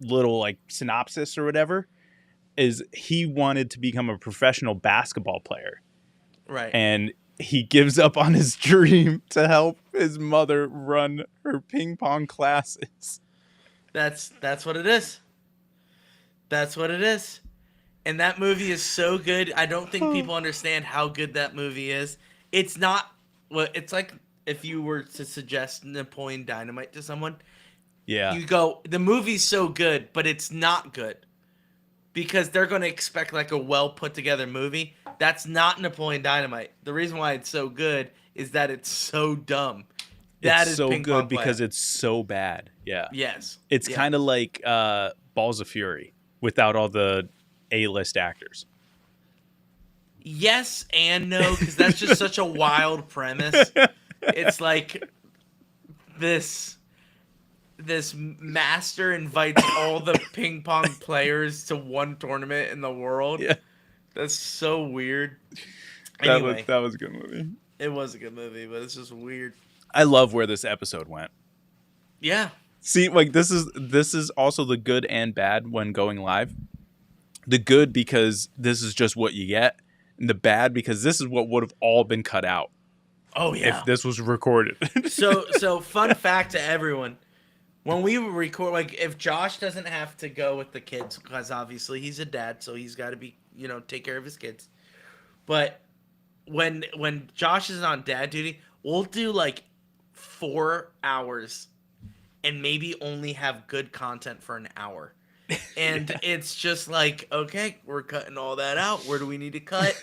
little like synopsis or whatever is he wanted to become a professional basketball player. Right. And he gives up on his dream to help his mother run her ping pong classes. That's what it is. That's what it is. And that movie is so good. I don't think people understand how good that movie is. It's not well, it's like if you were to suggest Napoleon Dynamite to someone, Yeah. you go, the movie's so good, but it's not good. Because they're going to expect like a well put together movie. That's not Napoleon Dynamite. The reason why it's so good is that it's so dumb. That It's is so Ping good Pong because Player. it's so bad. Yeah. Yes. It's Yeah. kind of like Balls of Fury without all the A-list actors. Yes and no, because that's just such a wild premise. It's like this master invites all the ping pong players to one tournament in the world. Yeah. That's so weird. That Anyway, was a good movie. it was a good movie, but it's just weird. I love where this episode went. Yeah. See, like this is also the good and bad when going live. The good because this is just what you get, and the bad because this is what would have all been cut out Oh yeah. if this was recorded. So fun fact to everyone. When we record, like, if Josh doesn't have to go with the kids, because obviously he's a dad, so he's got to be, take care of his kids. But when Josh is on dad duty, we'll do like 4 hours and maybe only have good content for an hour. And it's just like, okay, we're cutting all that out. Where do we need to cut?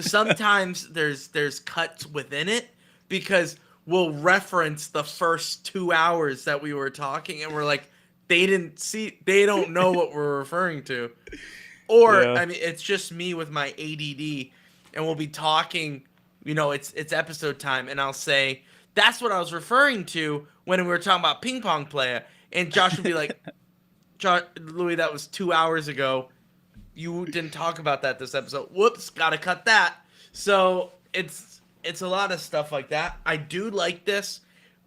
Sometimes there's cuts within it because we'll reference the first 2 hours that we were talking, and we're like, they don't know what we're referring to. Or, Yeah. I mean, it's just me with my ADD, and we'll be talking, it's episode time, and I'll say, that's what I was referring to when we were talking about ping pong player. And Josh would be like, Louie, that was 2 hours ago. You didn't talk about that this episode. Whoops, gotta cut that. So it's a lot of stuff like that. I do like this.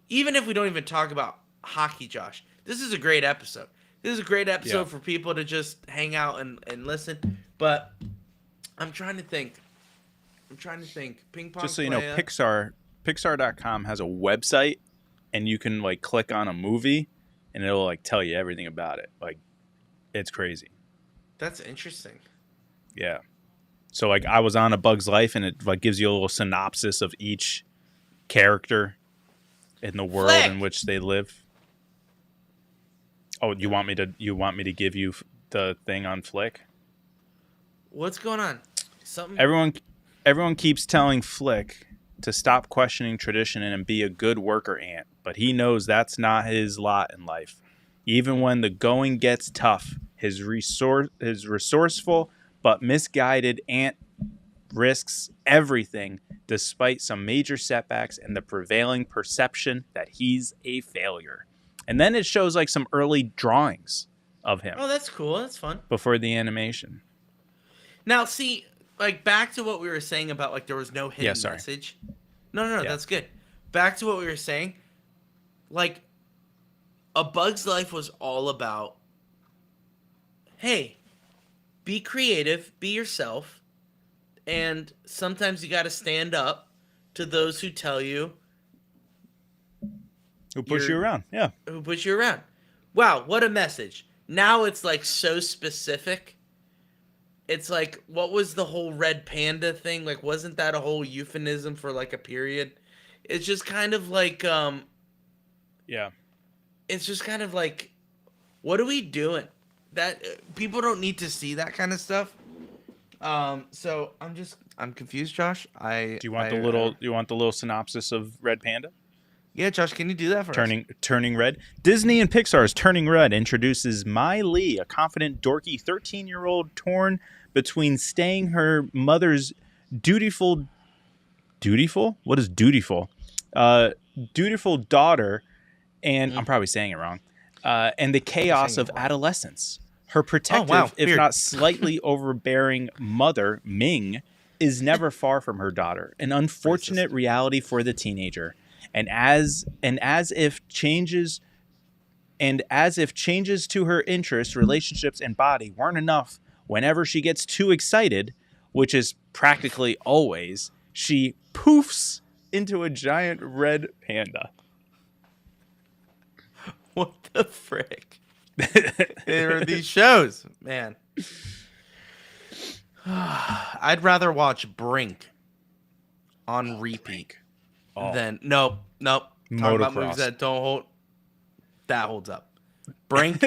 Even if we don't even talk about hockey, Josh, this is a great episode. This is a great episode Yeah. for people to just hang out and listen. But I'm trying to think. Ping pong Just so you know, player. Pixar.com has a website, and you can like click on a movie, and it'll like tell you everything about it. Like, it's crazy. That's interesting. Yeah. So like I was on A Bug's Life, and it like gives you a little synopsis of each character in the world Flick! in which they live. Oh, you want me to give you the thing on Flick? What's going on? Something. Everyone keeps telling Flick to stop questioning tradition and be a good worker ant, but he knows that's not his lot in life. Even when the going gets tough, his resourceful but misguided ant risks everything despite some major setbacks and the prevailing perception that he's a failure. And then it shows like some early drawings of him Oh, that's cool. That's fun. before the animation. Now, see, like back to what we were saying about like there was no hidden Yeah, sorry. message. No, Yeah. that's good. Back to what we were saying. Like, A Bug's Life was all about, hey, be creative, be yourself, and sometimes you got to stand up to those who tell you, Who push You're- you around? Yeah. who push you around. Wow, what a message. Now it's like so specific. It's like, what was the whole red panda thing? Like, wasn't that a whole euphemism for like a period? It's just kind of like, Yeah. it's just kind of like, what are we doing? That people don't need to see that kind of stuff. So I'm confused, Josh. Do you want the little synopsis of Red Panda? Yeah, Josh, can you do that for us? Turning Red. Disney and Pixar's Turning Red introduces Mai Lee, a confident, dorky 13-year-old torn between staying her mother's dutiful? What is dutiful? Dutiful daughter, and I'm probably saying it wrong, and the chaos of adolescence. Her protective, wow, if weird. not slightly overbearing mother, Ming, is never far from her daughter. An unfortunate reality for the teenager. And as if changes to her interests, relationships, and body weren't enough, whenever she gets too excited, which is practically always, she poofs into a giant red panda. What the frick? There are these shows, man. I'd rather watch Brink on repeat than nope. Talking about movies Motocross. that don't hold. That holds up. Brink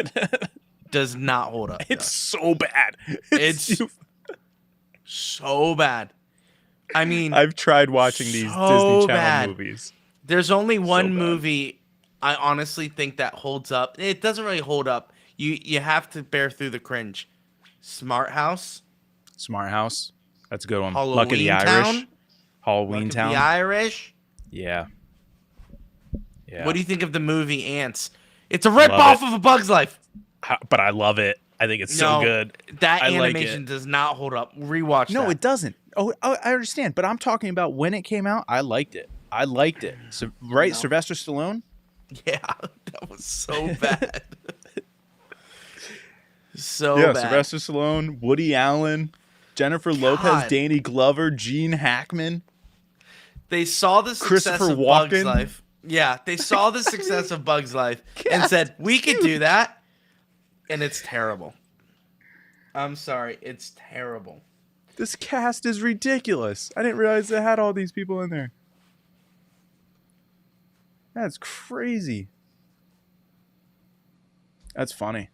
does not hold up. It's so bad. It's so bad. I mean, I've tried watching these so Disney Channel bad. movies. There's only one bad. movie I honestly think that holds up. It doesn't really hold up. You have to bear through the cringe. Smart House. Smart House. That's a good one. Halloween Luck of the Irish. Town. Halloween Luck of Town. The Irish. Yeah. Yeah. What do you think of the movie Ants? It's a rip-off of A Bug's Life. But I love it. I think it's so good. That I like animation it. does not hold up. Rewatch No, that. it doesn't. Oh, I understand. But I'm talking about when it came out. I liked it. So, right? No. Sylvester Stallone? Yeah, that was so bad. So Yeah, bad. Sylvester Stallone, Woody Allen, Jennifer Lopez, Danny Glover, Gene Hackman. They saw the success Christopher of Bug's Walken. Life. Yeah, they saw the success of Bug's Life and said, we could do that. And it's terrible. I'm sorry. It's terrible. This cast is ridiculous. I didn't realize they had all these people in there. That's crazy. That's funny.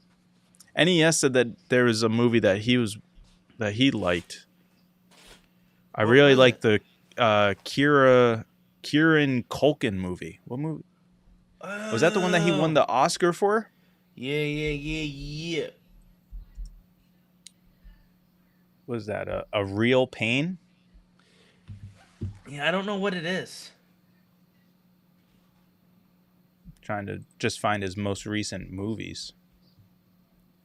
NES said that there was a movie that he liked. I really liked the Kieran Culkin movie. What movie? Was that the one that he won the Oscar for? Yeah. Was that a Real Pain? Yeah, I don't know what it is. Trying to just find his most recent movies.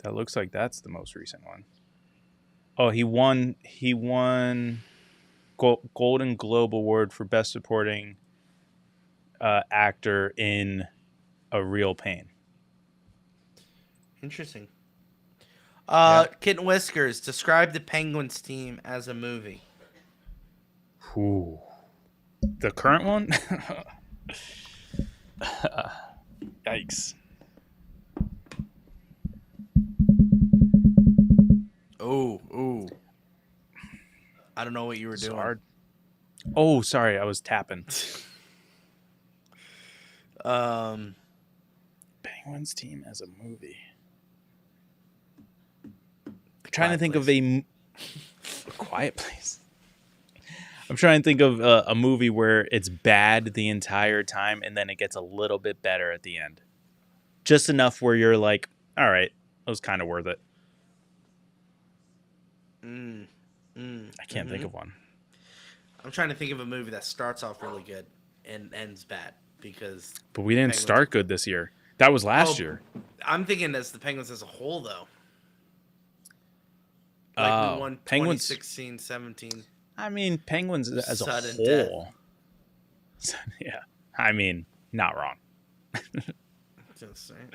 That looks like that's the most recent one. Oh, he won Golden Globe Award for Best Supporting Actor in A Real Pain. Interesting. Yeah. Kitten Whiskers, describe the Penguins team as a movie. Ooh. The current one? Yikes. Ooh. I don't know what you were doing. Hard. Oh, sorry, I was tapping. Penguins team as a movie. Trying to think of a Quiet Place. I'm trying to think of a movie where it's bad the entire time and then it gets a little bit better at the end. Just enough where you're like, all right, it was kind of worth it. I can't think of one. I'm trying to think of a movie that starts off really good and ends bad because. But we didn't start good this year. That was last year. I'm thinking as the Penguins as a whole, though. Like we won Penguins 2016, 17. I mean, Penguins as a Sudden whole. Yeah. I mean, not wrong. Just saying.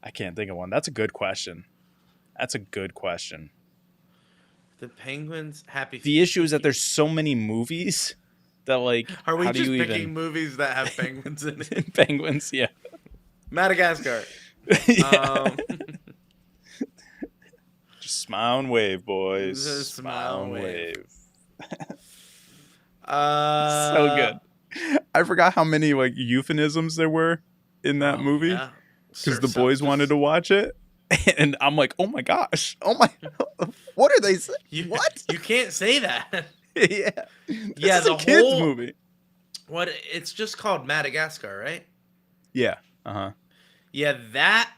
I can't think of one. That's a good question. The Penguins, Happy Feet. The issue is that there's so many movies that, like, Are we how just do you picking even... movies that have penguins in it? Penguins, yeah. Madagascar. Yeah. Just smile and wave, boys. Just smile and wave. So good. I forgot how many, like, euphemisms there were in that movie. Yeah. Because the boys wanted to watch it. And I'm like, oh my gosh. What are they saying? What? You can't say that. Yeah. Yeah, This is a kids movie. What? It's just called Madagascar, right? Yeah. Uh-huh. Yeah, that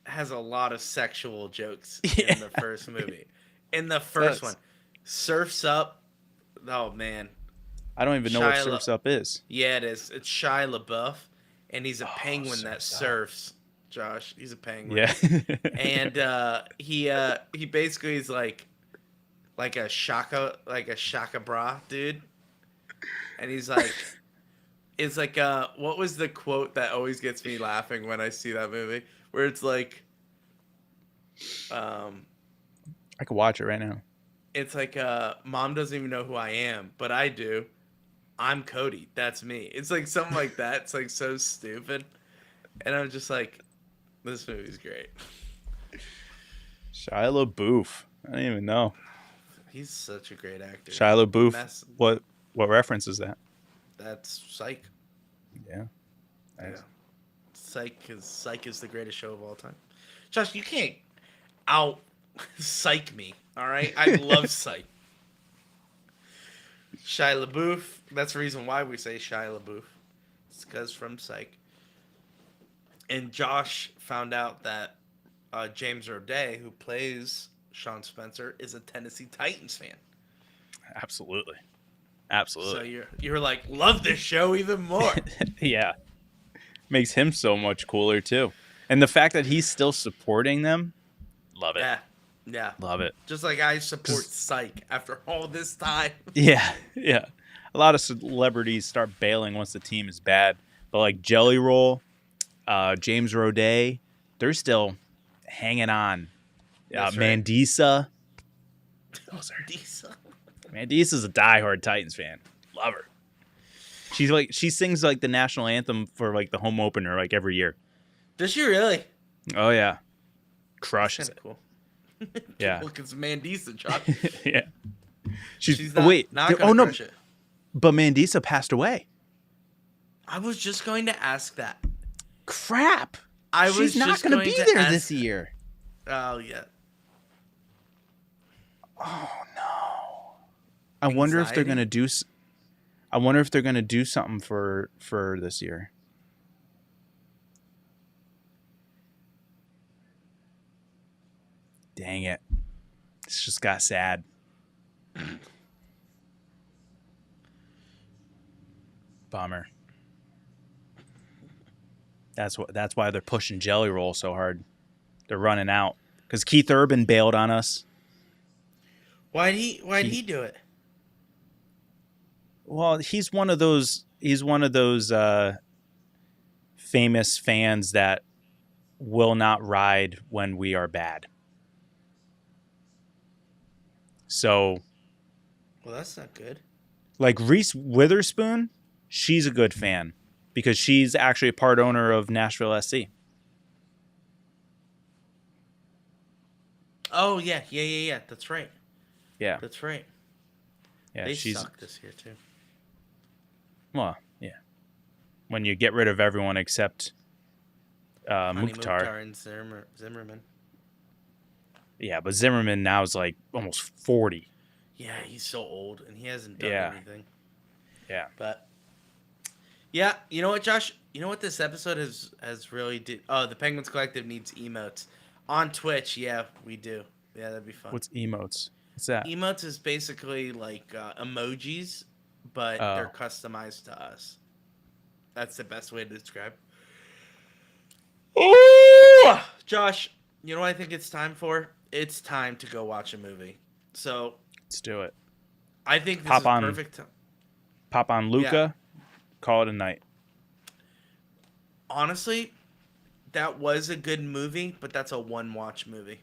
has a lot of sexual jokes in the first movie. In the first one. Surf's Up. Oh, man. I don't even know what Surf's Up is. Yeah, it is. It's Shia LaBeouf, and he's a penguin that surfs. Josh. He's a penguin. Yeah. And he basically is like a shaka bra dude. And he's like, it's like what was the quote that always gets me laughing when I see that movie? Where it's like, I could watch it right now. it's like mom doesn't even know who I am, but I do. I'm Cody. That's me. It's like something like that. It's like so stupid. And I'm just like, this movie's great. Shia LaBeouf. I don't even know. He's such a great actor. Shia LaBeouf. Mess- What reference is that? That's Psych. Yeah. Yeah. Psych is the greatest show of all time. Josh, you can't out Psych me. All right, I love Psych. Shia LaBeouf. That's the reason why we say Shia LaBeouf. It's because from Psych. And Josh found out that James Roday, who plays Sean Spencer, is a Tennessee Titans fan. Absolutely. So you're like, love this show even more. Yeah. Makes him so much cooler too. And the fact that he's still supporting them, love it. Yeah. Love it. Just like I support Psych after all this time. Yeah. Yeah. A lot of celebrities start bailing once the team is bad. But like Jelly Roll, James Roday, they're still hanging on. That's right. Mandisa. Decent. Mandisa's a diehard Titans fan. Love her. She sings like the national anthem for like the home opener like every year. Does she really? Oh yeah. Crushes That's it. cool. Yeah. Well, because Mandisa, Josh. Yeah. She's not, wait. not gonna crush it. But Mandisa passed away. I was just going to ask that. Crap. I was She's not just going to going be to there ask- this year. Oh, yeah. I wonder if they're Anxiety? going to do. I wonder if they're going to do something for this year. Dang it! This just got sad. Bummer. That's why they're pushing Jelly Roll so hard. They're running out because Keith Urban bailed on us. Why'd he do it? Well, he's one of those famous fans that will not ride when we are bad. So, Well, that's not good. like Reese Witherspoon, she's a good fan because she's actually a part owner of Nashville SC. Oh, yeah. That's right. Yeah, That's right. yeah, They she's suck this year, too. well, yeah. When you get rid of everyone except Honey Mukhtar, and Zimmerman. yeah, but Zimmerman now is like almost 40. Yeah, he's so old, and he hasn't done Yeah. anything. Yeah. But yeah, you know what, Josh? You know what this episode has really did? Oh, the Penguins Collective needs emotes on Twitch. Yeah, we do. Yeah, that'd be fun. What's emotes? What's that? Emotes is basically like emojis, but Oh. they're customized to us. That's the best way to describe. Ooh! Josh, you know what I think it's time for? It's time to go watch a movie. So Let's do it. I think this Pop is on. perfect time. Pop on Luca. Call it a night. Honestly, that was a good movie, but that's a one-watch movie.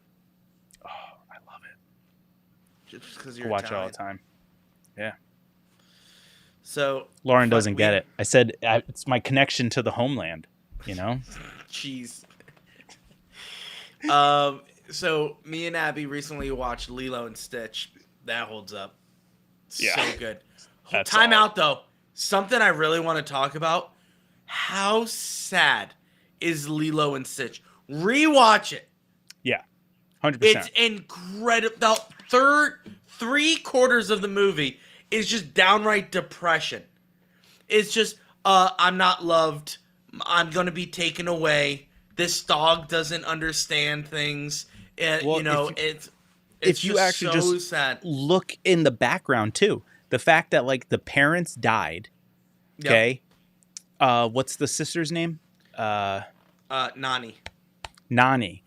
Oh, I love it. Just because I you're watch it all Italian. the time. Yeah. So Lauren fuck, doesn't get it. I said it's my connection to the homeland. You know. Jeez. So me and Abby recently watched Lilo and Stitch. That holds up. Yeah. So good. That's Time all. out though. Something I really want to talk about. How sad is Lilo and Stitch? Rewatch it. Yeah. 100%. It's incredible. The three quarters of the movie is just downright depression. It's just, I'm not loved. I'm gonna be taken away. This dog doesn't understand things. Well, You know, if it's you just actually so just sad. look in the background too, the fact that like the parents died. Yep. Okay. What's the sister's name? Nani. Nani.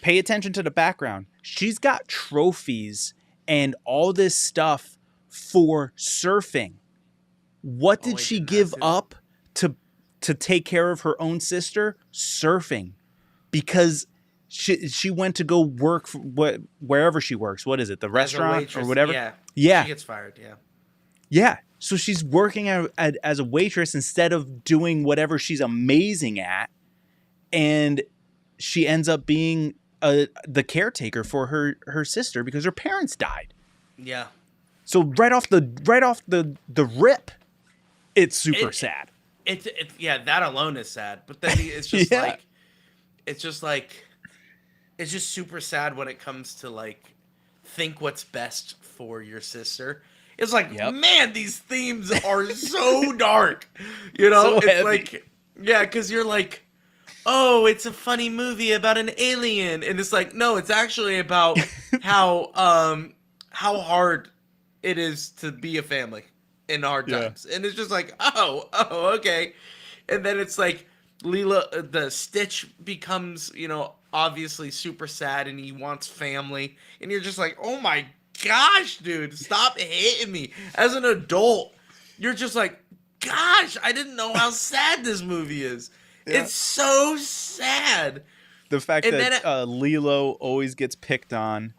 Pay attention to the background. She's got trophies and all this stuff for surfing. What did she give up to take care of her own sister? Surfing. Because she went to go work for wherever she works. What is it? The restaurant or whatever? Yeah. She gets fired, yeah. Yeah. So she's working as a waitress instead of doing whatever she's amazing at. And she ends up being the caretaker for her sister because her parents died. Yeah. So right off the rip, it's super sad. It's yeah, that alone is sad. But then it's just it's just super sad when it comes to like think what's best for your sister. It's like, man, these themes are so dark. You know, So it's heavy. like, yeah, because you're like, oh, it's a funny movie about an alien, and it's like, no, it's actually about how hard it is to be a family in hard times, and it's just like, oh, okay, and then it's like, the Stitch becomes, you know, obviously super sad, and he wants family, and you're just like, oh my gosh, dude, stop hitting me. As an adult, you're just like, gosh, I didn't know how sad this movie is. Yeah. It's so sad. The fact that Lilo always gets picked on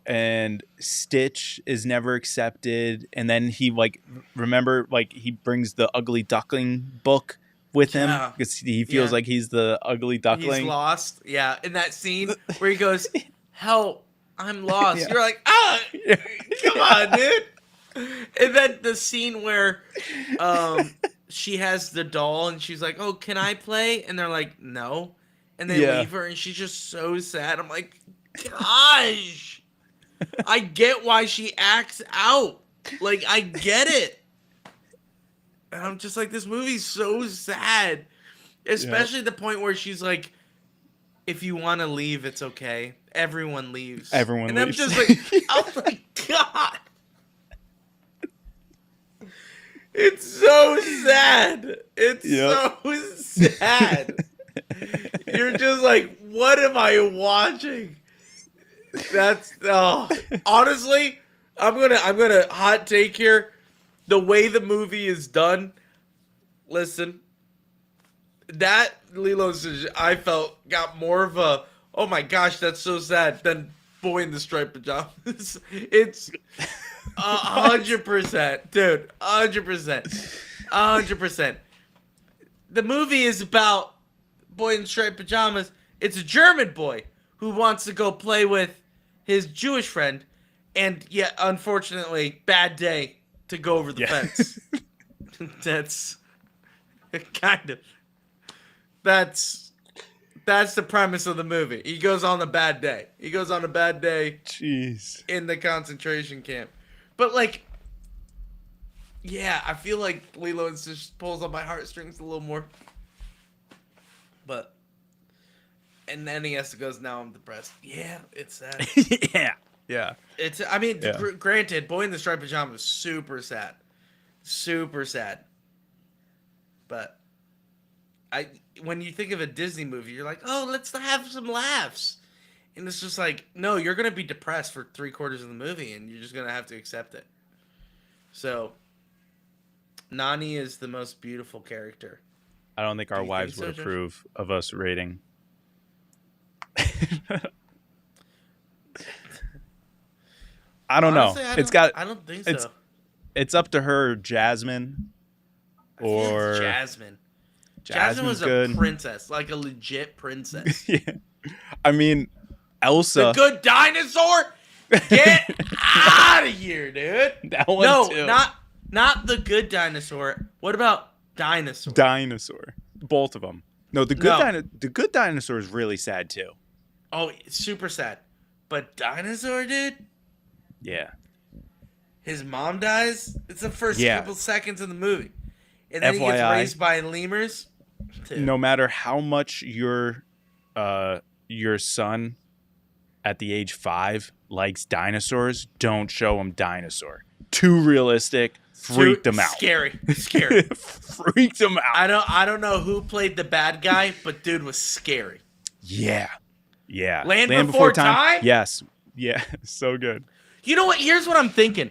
and Stitch is never accepted. And then he he brings the Ugly Duckling book with him because he feels like he's the ugly duckling. He's lost. Yeah. In that scene where he goes, help, I'm lost. You're like, come on, dude. And then the scene where she has the doll and she's like, oh, can I play? And they're like, no. And they leave her and she's just so sad. I'm like, gosh. I get why she acts out. Like, I get it. And I'm just like, this movie's so sad. Especially the point where she's like, if you want to leave, it's okay. Everyone leaves. And leaves. I'm just like, oh my God. It's so sad. It's so sad. You're just like, what am I watching? That's honestly, I'm gonna hot take here. The way the movie is done, listen, that Lilo Stitch, I felt got more of a, oh my gosh, that's so sad, than Boy in the Striped Pajamas. It's 100%, dude, 100%. The movie is about Boy in Striped Pajamas. It's a German boy who wants to go play with his Jewish friend, and yet, unfortunately, bad day to go over the fence. That's kind of... That's the premise of the movie. He goes on a bad day. Jeez. In the concentration camp. But, like, yeah, I feel like Lilo and Stitch pulls on my heartstrings a little more. But... And then he has to go, now I'm depressed. Yeah, it's sad. Yeah. It's, I mean, granted, Boy in the Striped Pajamas is super sad. Super sad. But when you think of a Disney movie, you're like, oh, let's have some laughs. And it's just like, no, you're going to be depressed for 3/4 of the movie, and you're just going to have to accept it. So, Nani is the most beautiful character. I don't think our wives would approve of us rating. I don't know. I don't think so. It's up to her, Jasmine. Or Jasmine. Jasmine was a princess, like a legit princess. Yeah. I mean, Elsa. The Good Dinosaur? Get out of here, dude. That one too. Not The Good Dinosaur. What about Dinosaur? Dinosaur. Both of them. No, the Good Dinosaur is really sad too. Oh, it's super sad. But Dinosaur, dude? Yeah. His mom dies? It's the first couple seconds of the movie. And then FYI, he gets raised by lemurs? Dude. No matter how much your son at the age 5 likes dinosaurs, don't show him Dinosaur. Too realistic. Freaked him out. Scary. Freaked him out. I don't know who played the bad guy, but dude was scary. Yeah. Land Before Time? Yes. Yeah. So good. You know what? Here's what I'm thinking.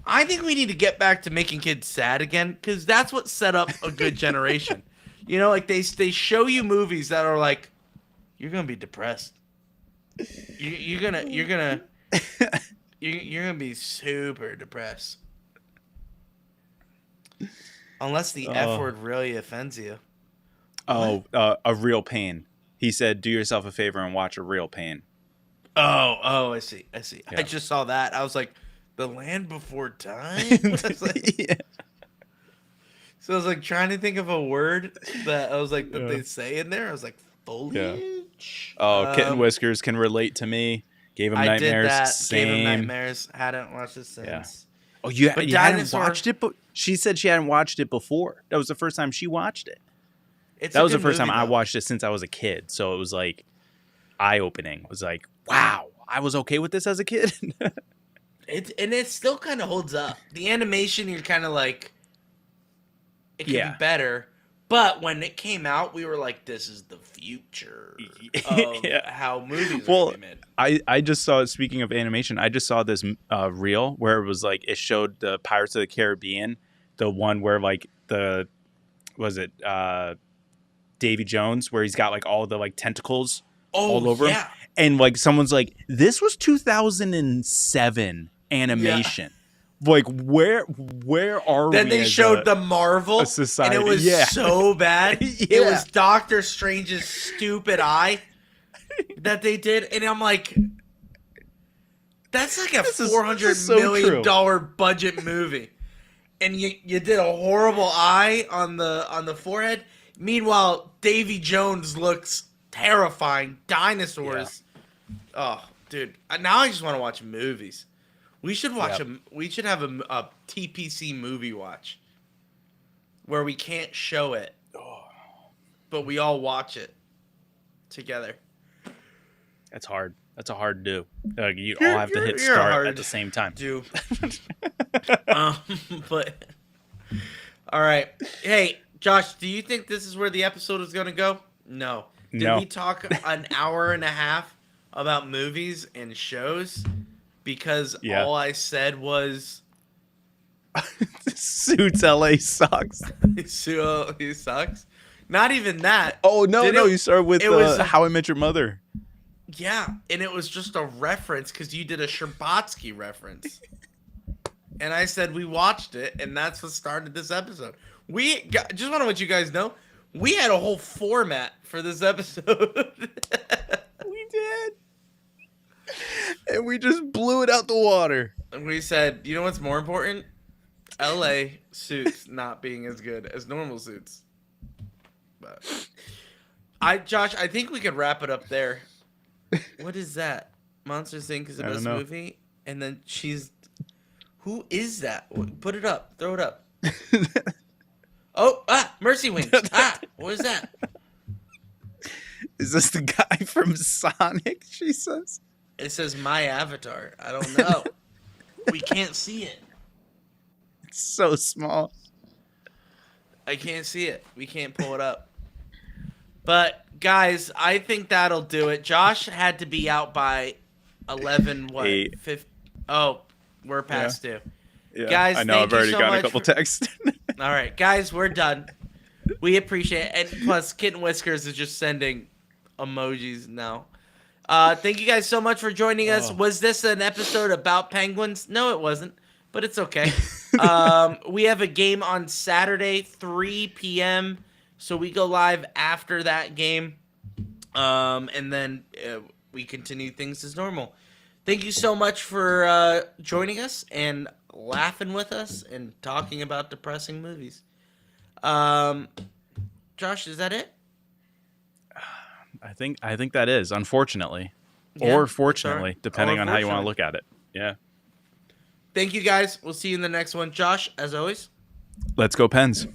I think we need to get back to making kids sad again, because that's what set up a good generation. You know, like they show you movies that are like, you're gonna be depressed. You're gonna be super depressed. Unless the F word really offends you. Oh, A Real Pain. He said, "Do yourself a favor and watch A Real Pain." Oh, I see. Yeah. I just saw that. I was like, The Land Before Time? Yeah. So I was like trying to think of a word that I was like that they say in there. I was like, foliage. Oh, Kitten Whiskers can relate to me. Gave him I nightmares. did that. Same. Gave him nightmares. Hadn't watched it since. Yeah. Oh, you hadn't Dinosaur- watched it? But she said she hadn't watched it before. That was the first time she watched it. It's That a was the good first time movie, I though. watched it since I was a kid. So it was like eye-opening. It was like, wow, I was okay with this as a kid. It still kind of holds up. The animation, you're kind of like, it could be better. But when it came out, we were like, this is the future of how movies are gonna be made. I just saw, speaking of animation, I just saw this reel where it was like, it showed the Pirates of the Caribbean, the one where like Davy Jones, where he's got like all the like tentacles all over him. And like someone's like, this was 2007 animation. Like where are we? Then they showed the Marvel, society. and it was so bad. It was Doctor Strange's stupid eye that they did, and I'm like, that's like a $400 million budget movie, and you did a horrible eye on the forehead. Meanwhile, Davy Jones looks terrifying. Dinosaurs. Oh, dude! Now I just want to watch movies. We should watch we should have a TPC movie watch where we can't show it, but we all watch it together. That's hard. That's a hard to do. You all have to hit start at the same time. But all right. Hey, Josh, do you think this is where the episode is going to go? No. Did we talk an hour and a half about movies and shows? Because all I said was Suits LA sucks. He sucks. Not even that. Oh no, you started with How I Met Your Mother. Yeah, and it was just a reference because you did a Sherbatsky reference. And I said we watched it, and that's what started this episode. Just want to let you guys know, we had a whole format for this episode. We did. And we just blew it out the water. And we said, you know what's more important? LA Suits not being as good as normal Suits. But Josh, I think we could wrap it up there. What is that? Monsters Inc. is the best movie? And then who is that? Put it up. Throw it up. Mercy Wings. What is that? Is this the guy from Sonic, she says? It says my avatar. I don't know. We can't see it. It's so small. I can't see it. We can't pull it up. But, guys, I think that'll do it. Josh had to be out by 11, 50? Oh, we're past 2. Yeah, guys, I know. I've already got a couple for... texts. All right, guys, we're done. We appreciate it. And plus, Kitten Whiskers is just sending emojis now. Thank you guys so much for joining us. Was this an episode about penguins? No, it wasn't, but it's okay. We have a game on Saturday, 3 p.m., so we go live after that game, and then we continue things as normal. Thank you so much for joining us and laughing with us and talking about depressing movies. Josh, is that it? I think that is, unfortunately. Yeah, or fortunately, depending on how you want to unfortunately. look at it. Yeah. Thank you, guys. We'll see you in the next one. Josh, as always. Let's go Pens.